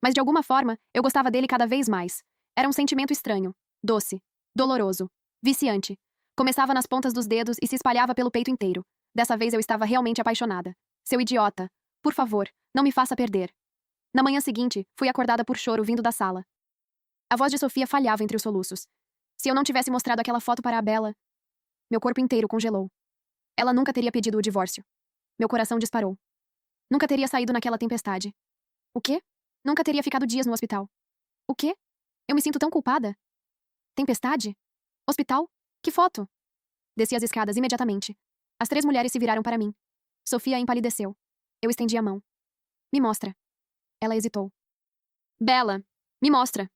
Mas de alguma forma, eu gostava dele cada vez mais. Era um sentimento estranho. Doce. Doloroso. Viciante. Começava nas pontas dos dedos e se espalhava pelo peito inteiro. Dessa vez eu estava realmente apaixonada. Seu idiota. Por favor, não me faça perder. Na manhã seguinte, fui acordada por choro vindo da sala. A voz de Sofia falhava entre os soluços. Se eu não tivesse mostrado aquela foto para a Bella, meu corpo inteiro congelou. Ela nunca teria pedido o divórcio. Meu coração disparou. Nunca teria saído naquela tempestade. O quê? Nunca teria ficado dias no hospital. O quê? Eu me sinto tão culpada. Tempestade? Hospital? Que foto? Desci as escadas imediatamente. As 3 mulheres se viraram para mim. Sofia empalideceu. Eu estendi a mão. Me mostra. Ela hesitou. Bella, me mostra.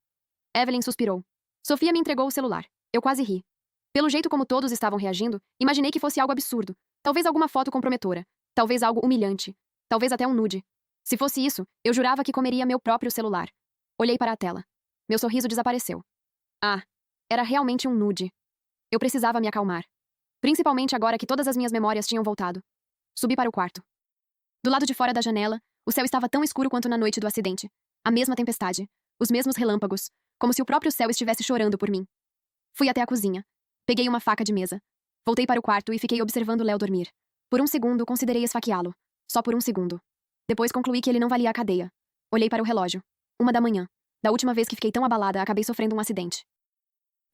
Evelyn suspirou. Sofia me entregou o celular. Eu quase ri. Pelo jeito como todos estavam reagindo, imaginei que fosse algo absurdo. Talvez alguma foto comprometora. Talvez algo humilhante. Talvez até um nude. Se fosse isso, eu jurava que comeria meu próprio celular. Olhei para a tela. Meu sorriso desapareceu. Ah, era realmente um nude. Eu precisava me acalmar. Principalmente agora que todas as minhas memórias tinham voltado. Subi para o quarto. Do lado de fora da janela, o céu estava tão escuro quanto na noite do acidente. A mesma tempestade. Os mesmos relâmpagos. Como se o próprio céu estivesse chorando por mim. Fui até a cozinha. Peguei uma faca de mesa. Voltei para o quarto e fiquei observando Léo dormir. Por um segundo, considerei esfaqueá-lo. Só por um segundo. Depois concluí que ele não valia a cadeia. Olhei para o relógio. 1 da manhã. Da última vez que fiquei tão abalada, acabei sofrendo um acidente.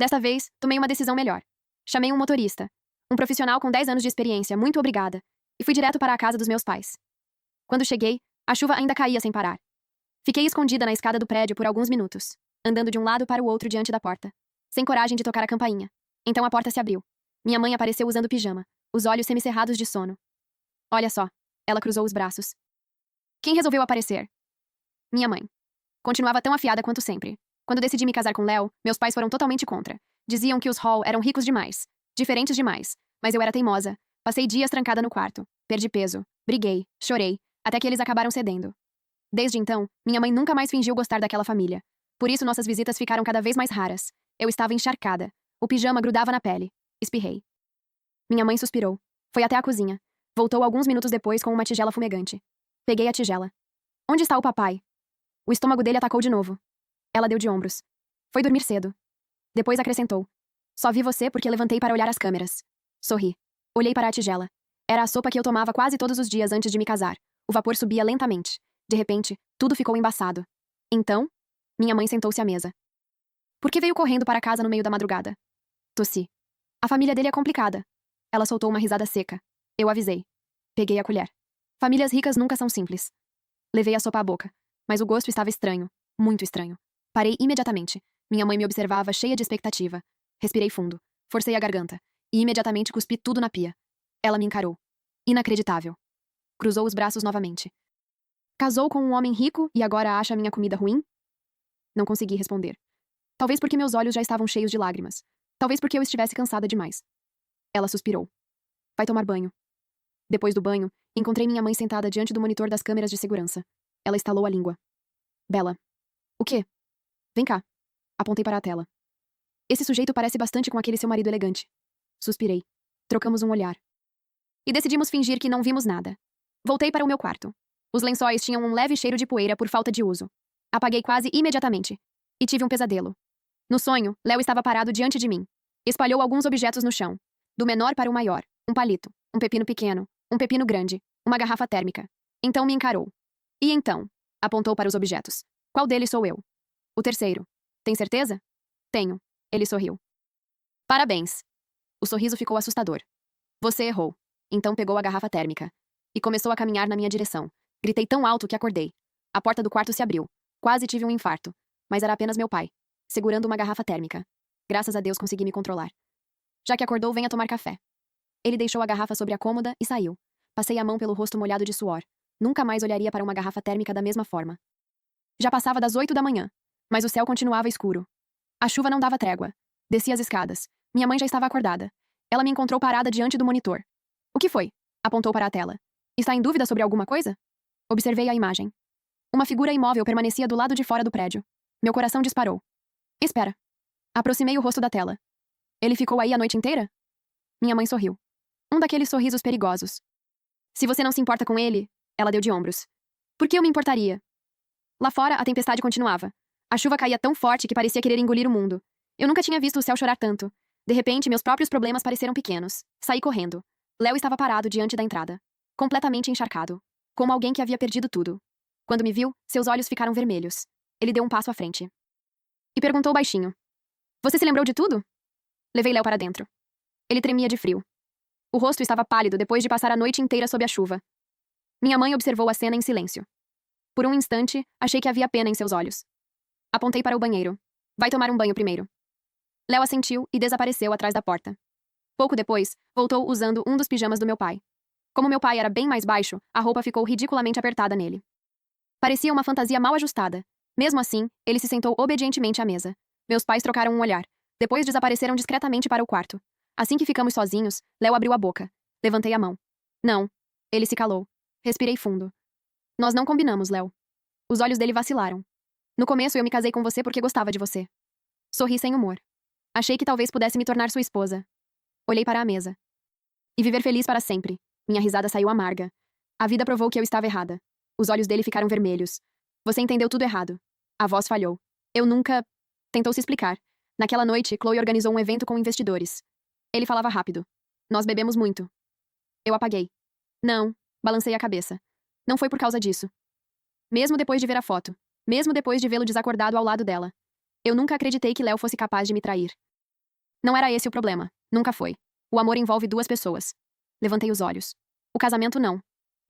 Desta vez, tomei uma decisão melhor. Chamei um motorista. Um profissional com 10 anos de experiência, muito obrigada. E fui direto para a casa dos meus pais. Quando cheguei, a chuva ainda caía sem parar. Fiquei escondida na escada do prédio por alguns minutos, andando de um lado para o outro diante da porta, sem coragem de tocar a campainha. Então a porta se abriu. Minha mãe apareceu usando pijama, os olhos semicerrados de sono. Olha só. Ela cruzou os braços. Quem resolveu aparecer? Minha mãe. Continuava tão afiada quanto sempre. Quando decidi me casar com Léo, meus pais foram totalmente contra. Diziam que os Hall eram ricos demais, diferentes demais, mas eu era teimosa. Passei dias trancada no quarto. Perdi peso. Briguei. Chorei. Até que eles acabaram cedendo. Desde então, minha mãe nunca mais fingiu gostar daquela família. Por isso nossas visitas ficaram cada vez mais raras. Eu estava encharcada. O pijama grudava na pele. Espirrei. Minha mãe suspirou. Foi até a cozinha. Voltou alguns minutos depois com uma tigela fumegante. Peguei a tigela. Onde está o papai? O estômago dele atacou de novo. Ela deu de ombros. Foi dormir cedo. Depois acrescentou. Só vi você porque levantei para olhar as câmeras. Sorri. Olhei para a tigela. Era a sopa que eu tomava quase todos os dias antes de me casar. O vapor subia lentamente. De repente, tudo ficou embaçado. Então, minha mãe sentou-se à mesa. Por que veio correndo para casa no meio da madrugada? Tossi. A família dele é complicada. Ela soltou uma risada seca. Eu avisei. Peguei a colher. Famílias ricas nunca são simples. Levei a sopa à boca, mas o gosto estava estranho. Muito estranho. Parei imediatamente. Minha mãe me observava cheia de expectativa. Respirei fundo. Forcei a garganta. E imediatamente cuspi tudo na pia. Ela me encarou. Inacreditável. Cruzou os braços novamente. Casou com um homem rico e agora acha minha comida ruim? Não consegui responder. Talvez porque meus olhos já estavam cheios de lágrimas. Talvez porque eu estivesse cansada demais. Ela suspirou. Vai tomar banho. Depois do banho, encontrei minha mãe sentada diante do monitor das câmeras de segurança. Ela estalou a língua. Bella. O quê? Vem cá. Apontei para a tela. Esse sujeito parece bastante com aquele seu marido elegante. Suspirei. Trocamos um olhar. E decidimos fingir que não vimos nada. Voltei para o meu quarto. Os lençóis tinham um leve cheiro de poeira por falta de uso. Apaguei quase imediatamente. E tive um pesadelo. No sonho, Léo estava parado diante de mim. Espalhou alguns objetos no chão. Do menor para o maior. Um palito. Um pepino pequeno. Um pepino grande. Uma garrafa térmica. Então me encarou. E então? Apontou para os objetos. Qual deles sou eu? O terceiro. Tem certeza? Tenho. Ele sorriu. Parabéns. O sorriso ficou assustador. Você errou. Então pegou a garrafa térmica. E começou a caminhar na minha direção. Gritei tão alto que acordei. A porta do quarto se abriu. Quase tive um infarto. Mas era apenas meu pai, segurando uma garrafa térmica. Graças a Deus consegui me controlar. Já que acordou, venha tomar café. Ele deixou a garrafa sobre a cômoda e saiu. Passei a mão pelo rosto molhado de suor. Nunca mais olharia para uma garrafa térmica da mesma forma. Já passava das 8 da manhã, mas o céu continuava escuro. A chuva não dava trégua. Desci as escadas. Minha mãe já estava acordada. Ela me encontrou parada diante do monitor. O que foi? Apontou para a tela. Está em dúvida sobre alguma coisa? Observei a imagem. Uma figura imóvel permanecia do lado de fora do prédio. Meu coração disparou. Espera. Aproximei o rosto da tela. Ele ficou aí a noite inteira? Minha mãe sorriu. Um daqueles sorrisos perigosos. Se você não se importa com ele, ela deu de ombros. Por que eu me importaria? Lá fora, a tempestade continuava. A chuva caía tão forte que parecia querer engolir o mundo. Eu nunca tinha visto o céu chorar tanto. De repente, meus próprios problemas pareceram pequenos. Saí correndo. Léo estava parado diante da entrada. Completamente encharcado. Como alguém que havia perdido tudo. Quando me viu, seus olhos ficaram vermelhos. Ele deu um passo à frente. E perguntou baixinho. Você se lembrou de tudo? Levei Léo para dentro. Ele tremia de frio. O rosto estava pálido depois de passar a noite inteira sob a chuva. Minha mãe observou a cena em silêncio. Por um instante, achei que havia pena em seus olhos. Apontei para o banheiro. Vai tomar um banho primeiro. Léo assentiu e desapareceu atrás da porta. Pouco depois, voltou usando um dos pijamas do meu pai. Como meu pai era bem mais baixo, a roupa ficou ridiculamente apertada nele. Parecia uma fantasia mal ajustada. Mesmo assim, ele se sentou obedientemente à mesa. Meus pais trocaram um olhar. Depois desapareceram discretamente para o quarto. Assim que ficamos sozinhos, Léo abriu a boca. Levantei a mão. Não. Ele se calou. Respirei fundo. Nós não combinamos, Léo. Os olhos dele vacilaram. No começo eu me casei com você porque gostava de você. Sorri sem humor. Achei que talvez pudesse me tornar sua esposa. Olhei para a mesa. E viver feliz para sempre. Minha risada saiu amarga. A vida provou que eu estava errada. Os olhos dele ficaram vermelhos. Você entendeu tudo errado. A voz falhou. Eu nunca... Tentou se explicar. Naquela noite, Chloe organizou um evento com investidores. Ele falava rápido. Nós bebemos muito. Eu apaguei. Não. Balancei a cabeça. Não foi por causa disso. Mesmo depois de ver a foto. Mesmo depois de vê-lo desacordado ao lado dela. Eu nunca acreditei que Léo fosse capaz de me trair. Não era esse o problema. Nunca foi. O amor envolve duas pessoas. Levantei os olhos. O casamento não.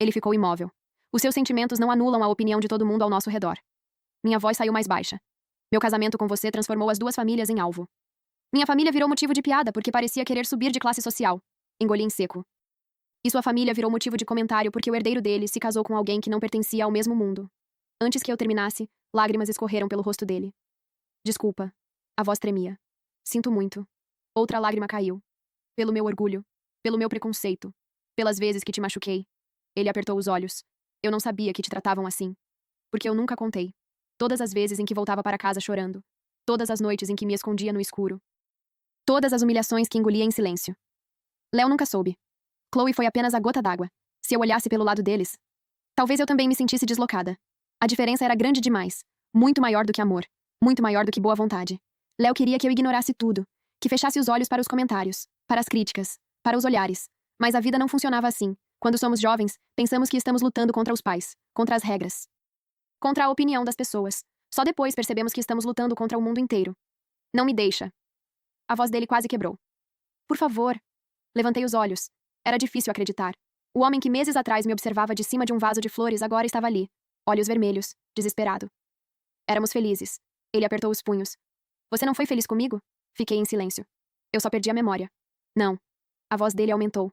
Ele ficou imóvel. Os seus sentimentos não anulam a opinião de todo mundo ao nosso redor. Minha voz saiu mais baixa. Meu casamento com você transformou as duas famílias em alvo. Minha família virou motivo de piada porque parecia querer subir de classe social. Engoli em seco. E sua família virou motivo de comentário porque o herdeiro dele se casou com alguém que não pertencia ao mesmo mundo. Antes que eu terminasse, lágrimas escorreram pelo rosto dele. Desculpa. A voz tremia. Sinto muito. Outra lágrima caiu. Pelo meu orgulho. Pelo meu preconceito. Pelas vezes que te machuquei. Ele apertou os olhos. Eu não sabia que te tratavam assim. Porque eu nunca contei. Todas as vezes em que voltava para casa chorando. Todas as noites em que me escondia no escuro. Todas as humilhações que engolia em silêncio. Léo nunca soube. Chloe foi apenas a gota d'água. Se eu olhasse pelo lado deles, talvez eu também me sentisse deslocada. A diferença era grande demais. Muito maior do que amor. Muito maior do que boa vontade. Léo queria que eu ignorasse tudo. Que fechasse os olhos para os comentários. Para as críticas. Para os olhares. Mas a vida não funcionava assim. Quando somos jovens, pensamos que estamos lutando contra os pais. Contra as regras. Contra a opinião das pessoas. Só depois percebemos que estamos lutando contra o mundo inteiro. Não me deixa. A voz dele quase quebrou. Por favor. Levantei os olhos. Era difícil acreditar. O homem que meses atrás me observava de cima de um vaso de flores agora estava ali. Olhos vermelhos, desesperado. Éramos felizes. Ele apertou os punhos. Você não foi feliz comigo? Fiquei em silêncio. Eu só perdi a memória. Não. A voz dele aumentou.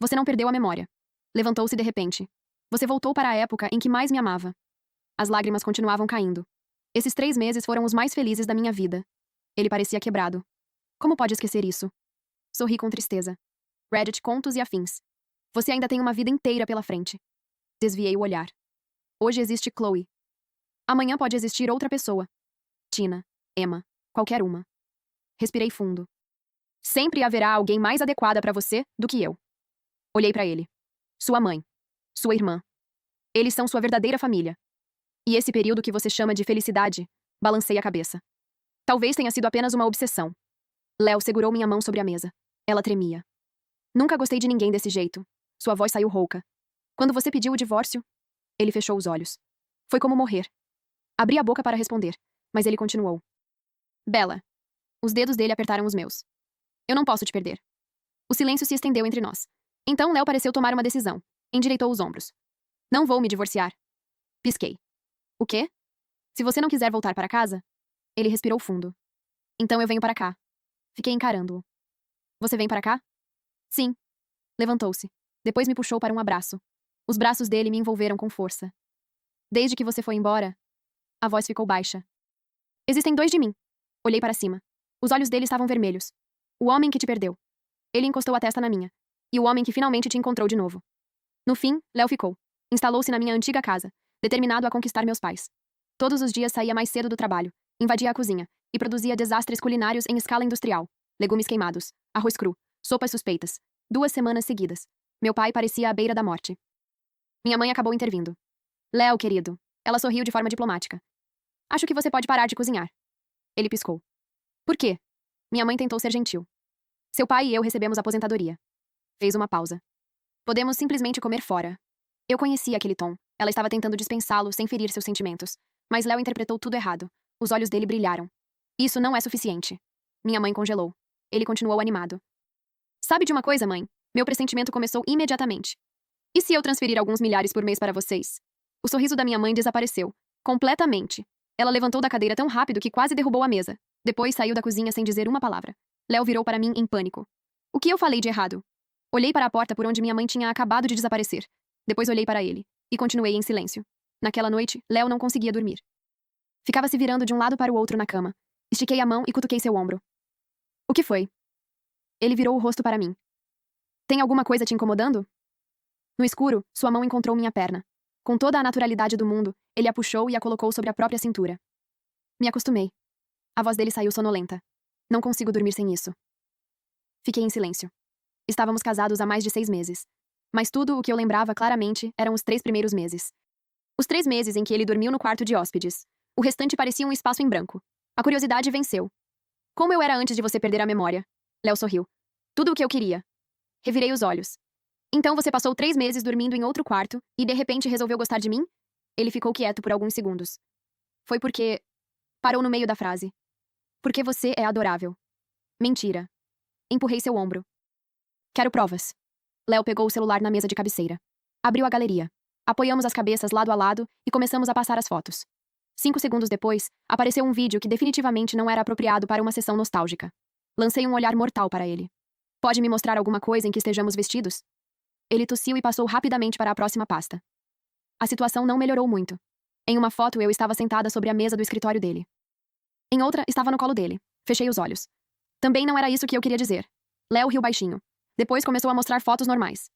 Você não perdeu a memória. Levantou-se de repente. Você voltou para a época em que mais me amava. As lágrimas continuavam caindo. Esses 3 meses foram os mais felizes da minha vida. Ele parecia quebrado. Como pode esquecer isso? Sorri com tristeza. Reddit, contos e afins. Você ainda tem uma vida inteira pela frente. Desviei o olhar. Hoje existe Chloe. Amanhã pode existir outra pessoa. Tina, Emma, qualquer uma. Respirei fundo. Sempre haverá alguém mais adequada para você do que eu. Olhei para ele. Sua mãe. Sua irmã. Eles são sua verdadeira família. E esse período que você chama de felicidade, balancei a cabeça. Talvez tenha sido apenas uma obsessão. Léo segurou minha mão sobre a mesa. Ela tremia. Nunca gostei de ninguém desse jeito. Sua voz saiu rouca. Quando você pediu o divórcio? Ele fechou os olhos. Foi como morrer. Abri a boca para responder, mas ele continuou. Bella. Os dedos dele apertaram os meus. Eu não posso te perder. O silêncio se estendeu entre nós. Então Léo pareceu tomar uma decisão. Endireitou os ombros. Não vou me divorciar. Pisquei. O quê? Se você não quiser voltar para casa? Ele respirou fundo. Então eu venho para cá. Fiquei encarando-o. Você vem para cá? Sim. Levantou-se. Depois me puxou para um abraço. Os braços dele me envolveram com força. Desde que você foi embora, a voz ficou baixa. Existem 2 de mim. Olhei para cima. Os olhos dele estavam vermelhos. O homem que te perdeu. Ele encostou a testa na minha. E o homem que finalmente te encontrou de novo. No fim, Léo ficou. Instalou-se na minha antiga casa, determinado a conquistar meus pais. Todos os dias saía mais cedo do trabalho, invadia a cozinha e produzia desastres culinários em escala industrial. Legumes queimados, arroz cru, sopas suspeitas. 2 semanas seguidas. Meu pai parecia à beira da morte. Minha mãe acabou intervindo. Léo, querido. Ela sorriu de forma diplomática. Acho que você pode parar de cozinhar. Ele piscou. Por quê? Minha mãe tentou ser gentil. Seu pai e eu recebemos aposentadoria. Fez uma pausa. Podemos simplesmente comer fora. Eu conhecia aquele tom. Ela estava tentando dispensá-lo sem ferir seus sentimentos. Mas Léo interpretou tudo errado. Os olhos dele brilharam. Isso não é suficiente. Minha mãe congelou. Ele continuou animado. Sabe de uma coisa, mãe? Meu pressentimento começou imediatamente. E se eu transferir alguns milhares por mês para vocês? O sorriso da minha mãe desapareceu. Completamente. Ela levantou da cadeira tão rápido que quase derrubou a mesa. Depois saiu da cozinha sem dizer uma palavra. Léo virou para mim em pânico. O que eu falei de errado? Olhei para a porta por onde minha mãe tinha acabado de desaparecer. Depois olhei para ele. E continuei em silêncio. Naquela noite, Léo não conseguia dormir. Ficava se virando de um lado para o outro na cama. Estiquei a mão e cutuquei seu ombro. O que foi? Ele virou o rosto para mim. Tem alguma coisa te incomodando? No escuro, sua mão encontrou minha perna. Com toda a naturalidade do mundo, ele a puxou e a colocou sobre a própria cintura. Me acostumei. A voz dele saiu sonolenta. Não consigo dormir sem isso. Fiquei em silêncio. Estávamos casados há mais de 6 meses. Mas tudo o que eu lembrava claramente eram os 3 primeiros meses. Os 3 meses em que ele dormiu no quarto de hóspedes. O restante parecia um espaço em branco. A curiosidade venceu. Como eu era antes de você perder a memória? Léo sorriu. Tudo o que eu queria. Revirei os olhos. Então você passou 3 meses dormindo em outro quarto e de repente resolveu gostar de mim? Ele ficou quieto por alguns segundos. Foi porque... Parou no meio da frase. Porque você é adorável. Mentira. Empurrei seu ombro. Quero provas. Léo pegou o celular na mesa de cabeceira. Abriu a galeria. Apoiamos as cabeças lado a lado e começamos a passar as fotos. 5 segundos depois, apareceu um vídeo que definitivamente não era apropriado para uma sessão nostálgica. Lancei um olhar mortal para ele. Pode me mostrar alguma coisa em que estejamos vestidos? Ele tossiu e passou rapidamente para a próxima pasta. A situação não melhorou muito. Em uma foto eu estava sentada sobre a mesa do escritório dele. Em outra, estava no colo dele. Fechei os olhos. Também não era isso que eu queria dizer. Léo riu baixinho. Depois começou a mostrar fotos normais.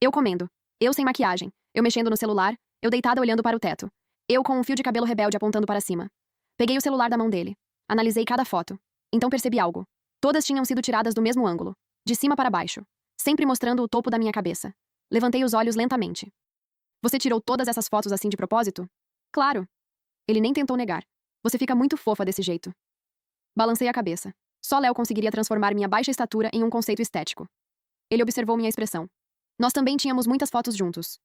Eu comendo. Eu sem maquiagem. Eu mexendo no celular. Eu deitada olhando para o teto. Eu com um fio de cabelo rebelde apontando para cima. Peguei o celular da mão dele. Analisei cada foto. Então percebi algo. Todas tinham sido tiradas do mesmo ângulo. De cima para baixo. Sempre mostrando o topo da minha cabeça. Levantei os olhos lentamente. Você tirou todas essas fotos assim de propósito? Claro. Ele nem tentou negar. Você fica muito fofa desse jeito. Balancei a cabeça. Só Léo conseguiria transformar minha baixa estatura em um conceito estético. Ele observou minha expressão. Nós também tínhamos muitas fotos juntos.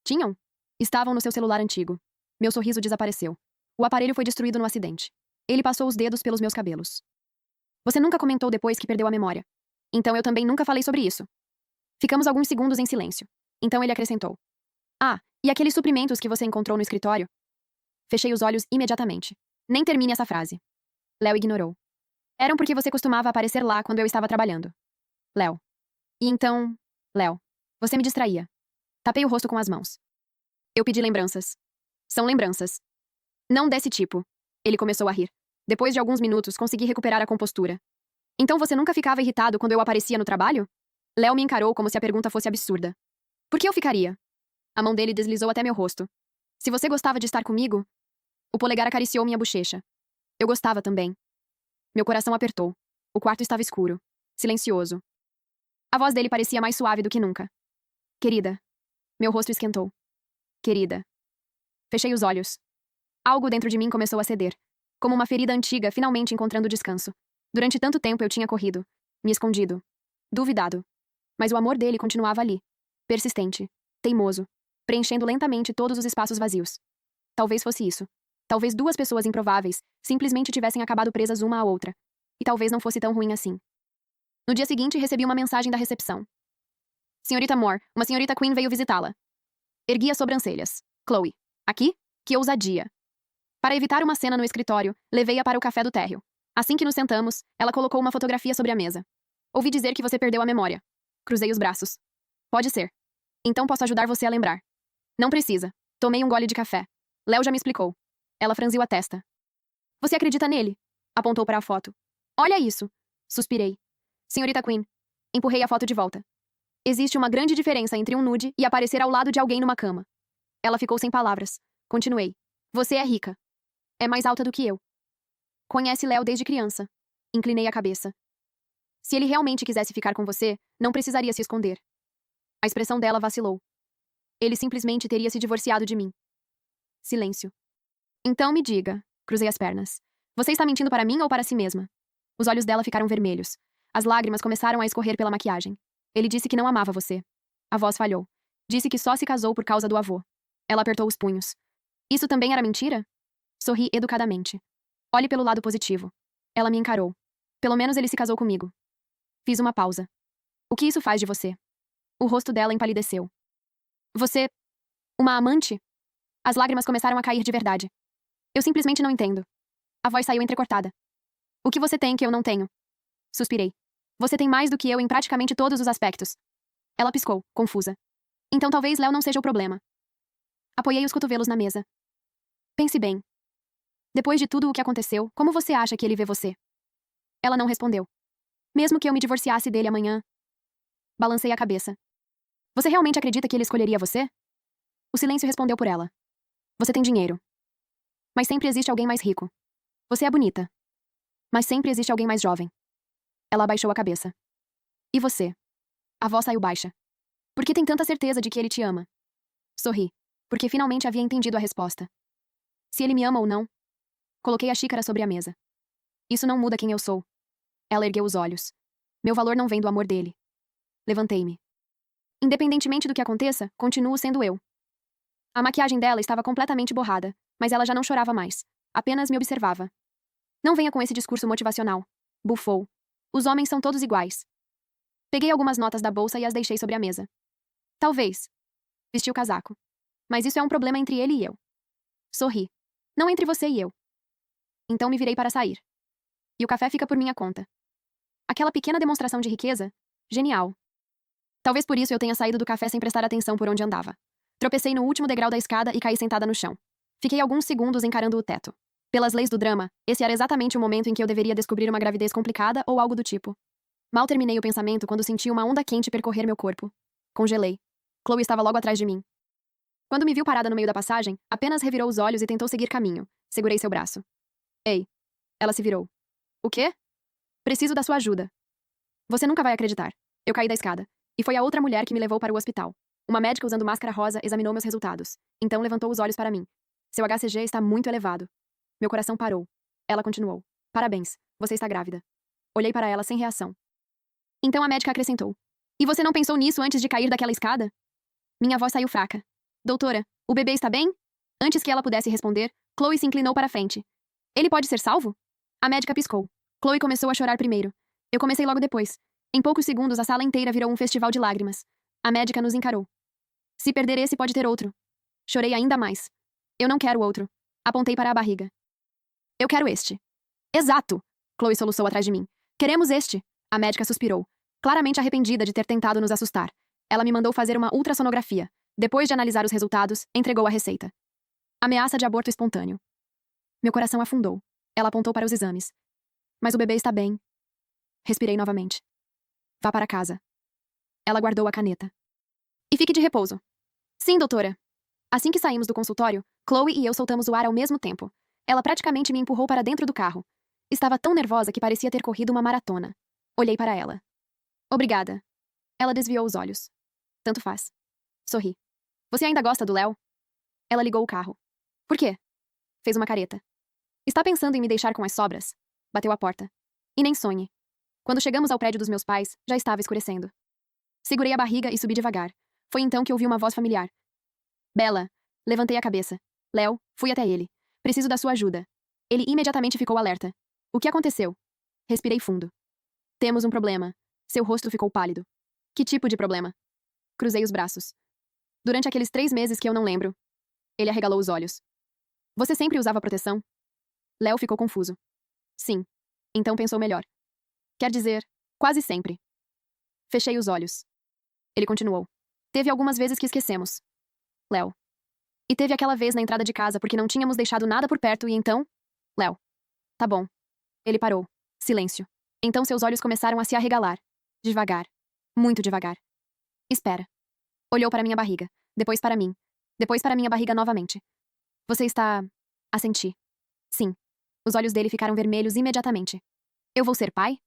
Tinham? Estavam no seu celular antigo. Meu sorriso desapareceu. O aparelho foi destruído no acidente. Ele passou os dedos pelos meus cabelos. Você nunca comentou depois que perdeu a memória. Então eu também nunca falei sobre isso. Ficamos alguns segundos em silêncio. Então ele acrescentou. Ah, e aqueles suprimentos que você encontrou no escritório? Fechei os olhos imediatamente. Nem termine essa frase. Léo ignorou. Eram porque você costumava aparecer lá quando eu estava trabalhando. Léo. E então... Léo. Você me distraía. Tapei o rosto com as mãos. Eu pedi lembranças. São lembranças. Não desse tipo. Ele começou a rir. Depois de alguns minutos, consegui recuperar a compostura. Então você nunca ficava irritado quando eu aparecia no trabalho? Léo me encarou como se a pergunta fosse absurda. Por que eu ficaria? A mão dele deslizou até meu rosto. Se você gostava de estar comigo... O polegar acariciou minha bochecha. Eu gostava também. Meu coração apertou. O quarto estava escuro. Silencioso. A voz dele parecia mais suave do que nunca. Querida. Meu rosto esquentou. Querida. Fechei os olhos. Algo dentro de mim começou a ceder. Como uma ferida antiga finalmente encontrando descanso. Durante tanto tempo eu tinha corrido. Me escondido. Duvidado. Mas o amor dele continuava ali. Persistente. Teimoso. Preenchendo lentamente todos os espaços vazios. Talvez fosse isso. Talvez duas pessoas improváveis simplesmente tivessem acabado presas uma à outra. E talvez não fosse tão ruim assim. No dia seguinte, recebi uma mensagem da recepção. Senhorita Moore, uma senhorita Quinn veio visitá-la. Ergui as sobrancelhas. Chloe. Aqui? Que ousadia. Para evitar uma cena no escritório, levei-a para o café do térreo. Assim que nos sentamos, ela colocou uma fotografia sobre a mesa. Ouvi dizer que você perdeu a memória. Cruzei os braços. Pode ser. Então posso ajudar você a lembrar. Não precisa. Tomei um gole de café. Léo já me explicou. Ela franziu a testa. Você acredita nele? Apontou para a foto. Olha isso. Suspirei. Senhorita Quinn. Empurrei a foto de volta. Existe uma grande diferença entre um nude e aparecer ao lado de alguém numa cama. Ela ficou sem palavras. Continuei. Você é rica. É mais alta do que eu. Conhece Léo desde criança. Inclinei a cabeça. Se ele realmente quisesse ficar com você, não precisaria se esconder. A expressão dela vacilou. Ele simplesmente teria se divorciado de mim. Silêncio. Então me diga. Cruzei as pernas. Você está mentindo para mim ou para si mesma? Os olhos dela ficaram vermelhos. As lágrimas começaram a escorrer pela maquiagem. Ele disse que não amava você. A voz falhou. Disse que só se casou por causa do avô. Ela apertou os punhos. Isso também era mentira? Sorri educadamente. Olhe pelo lado positivo. Ela me encarou. Pelo menos ele se casou comigo. Fiz uma pausa. O que isso faz de você? O rosto dela empalideceu. Você... uma amante? As lágrimas começaram a cair de verdade. Eu simplesmente não entendo. A voz saiu entrecortada. O que você tem que eu não tenho? Suspirei. Você tem mais do que eu em praticamente todos os aspectos. Ela piscou, confusa. Então talvez Léo não seja o problema. Apoiei os cotovelos na mesa. Pense bem. Depois de tudo o que aconteceu, como você acha que ele vê você? Ela não respondeu. Mesmo que eu me divorciasse dele amanhã. Balancei a cabeça. Você realmente acredita que ele escolheria você? O silêncio respondeu por ela. Você tem dinheiro. Mas sempre existe alguém mais rico. Você é bonita. Mas sempre existe alguém mais jovem. Ela abaixou a cabeça. E você? A voz saiu baixa. Por que tem tanta certeza de que ele te ama? Sorri, porque finalmente havia entendido a resposta. Se ele me ama ou não? Coloquei a xícara sobre a mesa. Isso não muda quem eu sou. Ela ergueu os olhos. Meu valor não vem do amor dele. Levantei-me. Independentemente do que aconteça, continuo sendo eu. A maquiagem dela estava completamente borrada, mas ela já não chorava mais. Apenas me observava. Não venha com esse discurso motivacional. Bufou. Os homens são todos iguais. Peguei algumas notas da bolsa e as deixei sobre a mesa. Talvez. Vesti o casaco. Mas isso é um problema entre ele e eu. Sorri. Não entre você e eu. Então me virei para sair. E o café fica por minha conta. Aquela pequena demonstração de riqueza? Genial. Talvez por isso eu tenha saído do café sem prestar atenção por onde andava. Tropecei no último degrau da escada e caí sentada no chão. Fiquei alguns segundos encarando o teto. Pelas leis do drama, esse era exatamente o momento em que eu deveria descobrir uma gravidez complicada ou algo do tipo. Mal terminei o pensamento quando senti uma onda quente percorrer meu corpo. Congelei. Chloe estava logo atrás de mim. Quando me viu parada no meio da passagem, apenas revirou os olhos e tentou seguir caminho. Segurei seu braço. Ei. Ela se virou. O quê? Preciso da sua ajuda. Você nunca vai acreditar. Eu caí da escada. E foi a outra mulher que me levou para o hospital. Uma médica usando máscara rosa examinou meus resultados. Então levantou os olhos para mim. Seu HCG está muito elevado. Meu coração parou. Ela continuou. Parabéns, você está grávida. Olhei para ela sem reação. Então a médica acrescentou. E você não pensou nisso antes de cair daquela escada? Minha voz saiu fraca. Doutora, o bebê está bem? Antes que ela pudesse responder, Chloe se inclinou para a frente. Ele pode ser salvo? A médica piscou. Chloe começou a chorar primeiro. Eu comecei logo depois. Em poucos segundos, a sala inteira virou um festival de lágrimas. A médica nos encarou. Se perder esse, pode ter outro. Chorei ainda mais. Eu não quero outro. Apontei para a barriga. Eu quero este. Exato! Chloe soluçou atrás de mim. Queremos este. A médica suspirou, claramente arrependida de ter tentado nos assustar. Ela me mandou fazer uma ultrassonografia. Depois de analisar os resultados, entregou a receita. Ameaça de aborto espontâneo. Meu coração afundou. Ela apontou para os exames. Mas o bebê está bem. Respirei novamente. Vá para casa. Ela guardou a caneta. E fique de repouso. Sim, doutora. Assim que saímos do consultório, Chloe e eu soltamos o ar ao mesmo tempo. Ela praticamente me empurrou para dentro do carro. Estava tão nervosa que parecia ter corrido uma maratona. Olhei para ela. Obrigada. Ela desviou os olhos. Tanto faz. Sorri. Você ainda gosta do Léo? Ela ligou o carro. Por quê? Fez uma careta. Está pensando em me deixar com as sobras? Bateu a porta. E nem sonhe. Quando chegamos ao prédio dos meus pais, já estava escurecendo. Segurei a barriga e subi devagar. Foi então que ouvi uma voz familiar. Bella. Levantei a cabeça. Léo, fui até ele. Preciso da sua ajuda. Ele imediatamente ficou alerta. O que aconteceu? Respirei fundo. Temos um problema. Seu rosto ficou pálido. Que tipo de problema? Cruzei os braços. Durante aqueles 3 meses que eu não lembro. Ele arregalou os olhos. Você sempre usava proteção? Léo ficou confuso. Sim. Então pensou melhor. Quer dizer, quase sempre. Fechei os olhos. Ele continuou. Teve algumas vezes que esquecemos. Léo. E teve aquela vez na entrada de casa porque não tínhamos deixado nada por perto e então... Léo. Tá bom. Ele parou. Silêncio. Então seus olhos começaram a se arregalar. Devagar. Muito devagar. Espera. Olhou para minha barriga. Depois para mim. Depois para minha barriga novamente. Você está... Assenti. Sim. Os olhos dele ficaram vermelhos imediatamente. Eu vou ser pai?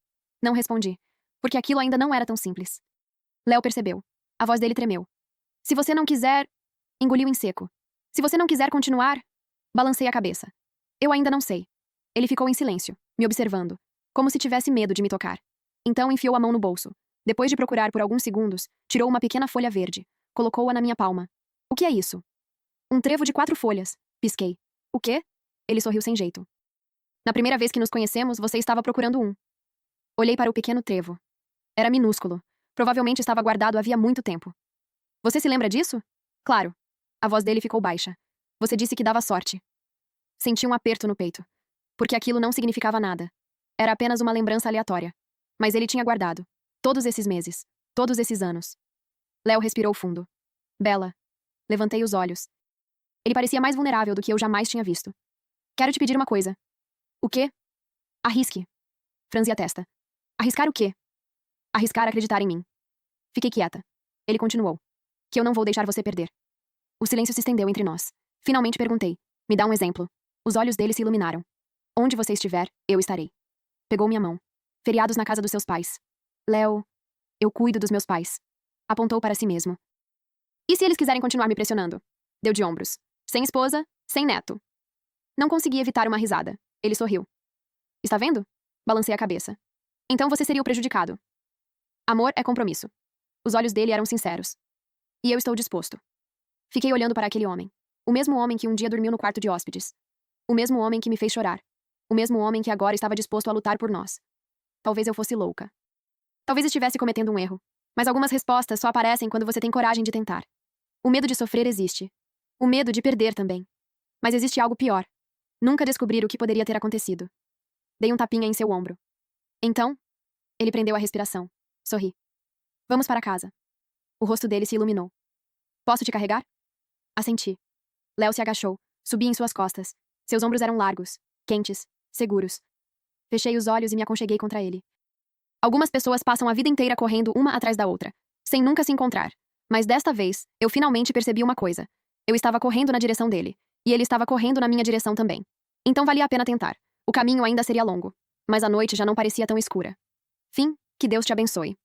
Não respondi. Porque aquilo ainda não era tão simples. Léo percebeu. A voz dele tremeu. Se você não quiser... Engoliu em seco. Se você não quiser continuar... Balancei a cabeça. Eu ainda não sei. Ele ficou em silêncio, me observando, como se tivesse medo de me tocar. Então enfiou a mão no bolso. Depois de procurar por alguns segundos, tirou uma pequena folha verde. Colocou-a na minha palma. O que é isso? Um trevo de 4 folhas. Pisquei. O quê? Ele sorriu sem jeito. Na primeira vez que nos conhecemos, você estava procurando um. Olhei para o pequeno trevo. Era minúsculo. Provavelmente estava guardado havia muito tempo. Você se lembra disso? Claro. A voz dele ficou baixa. Você disse que dava sorte. Senti um aperto no peito. Porque aquilo não significava nada. Era apenas uma lembrança aleatória. Mas ele tinha guardado. Todos esses meses. Todos esses anos. Léo respirou fundo. Bella. Levantei os olhos. Ele parecia mais vulnerável do que eu jamais tinha visto. Quero te pedir uma coisa. O quê? Arrisque. Franzi a testa. Arriscar o quê? Arriscar acreditar em mim. Fiquei quieta. Ele continuou. Que eu não vou deixar você perder. O silêncio se estendeu entre nós. Finalmente perguntei. Me dá um exemplo. Os olhos dele se iluminaram. Onde você estiver, eu estarei. Pegou minha mão. Feriados na casa dos seus pais. Léo, eu cuido dos meus pais. Apontou para si mesmo. E se eles quiserem continuar me pressionando? Deu de ombros. Sem esposa, sem neto. Não consegui evitar uma risada. Ele sorriu. Está vendo? Balancei a cabeça. Então você seria o prejudicado. Amor é compromisso. Os olhos dele eram sinceros. E eu estou disposto. Fiquei olhando para aquele homem. O mesmo homem que um dia dormiu no quarto de hóspedes. O mesmo homem que me fez chorar. O mesmo homem que agora estava disposto a lutar por nós. Talvez eu fosse louca. Talvez estivesse cometendo um erro. Mas algumas respostas só aparecem quando você tem coragem de tentar. O medo de sofrer existe. O medo de perder também. Mas existe algo pior. Nunca descobrir o que poderia ter acontecido. Dei um tapinha em seu ombro. Então, ele prendeu a respiração. Sorri. Vamos para casa. O rosto dele se iluminou. Posso te carregar? Assenti. Léo se agachou. Subi em suas costas. Seus ombros eram largos, quentes, seguros. Fechei os olhos e me aconcheguei contra ele. Algumas pessoas passam a vida inteira correndo uma atrás da outra, sem nunca se encontrar. Mas desta vez, eu finalmente percebi uma coisa. Eu estava correndo na direção dele, e ele estava correndo na minha direção também. Então valia a pena tentar. O caminho ainda seria longo, mas a noite já não parecia tão escura. Fim, que Deus te abençoe.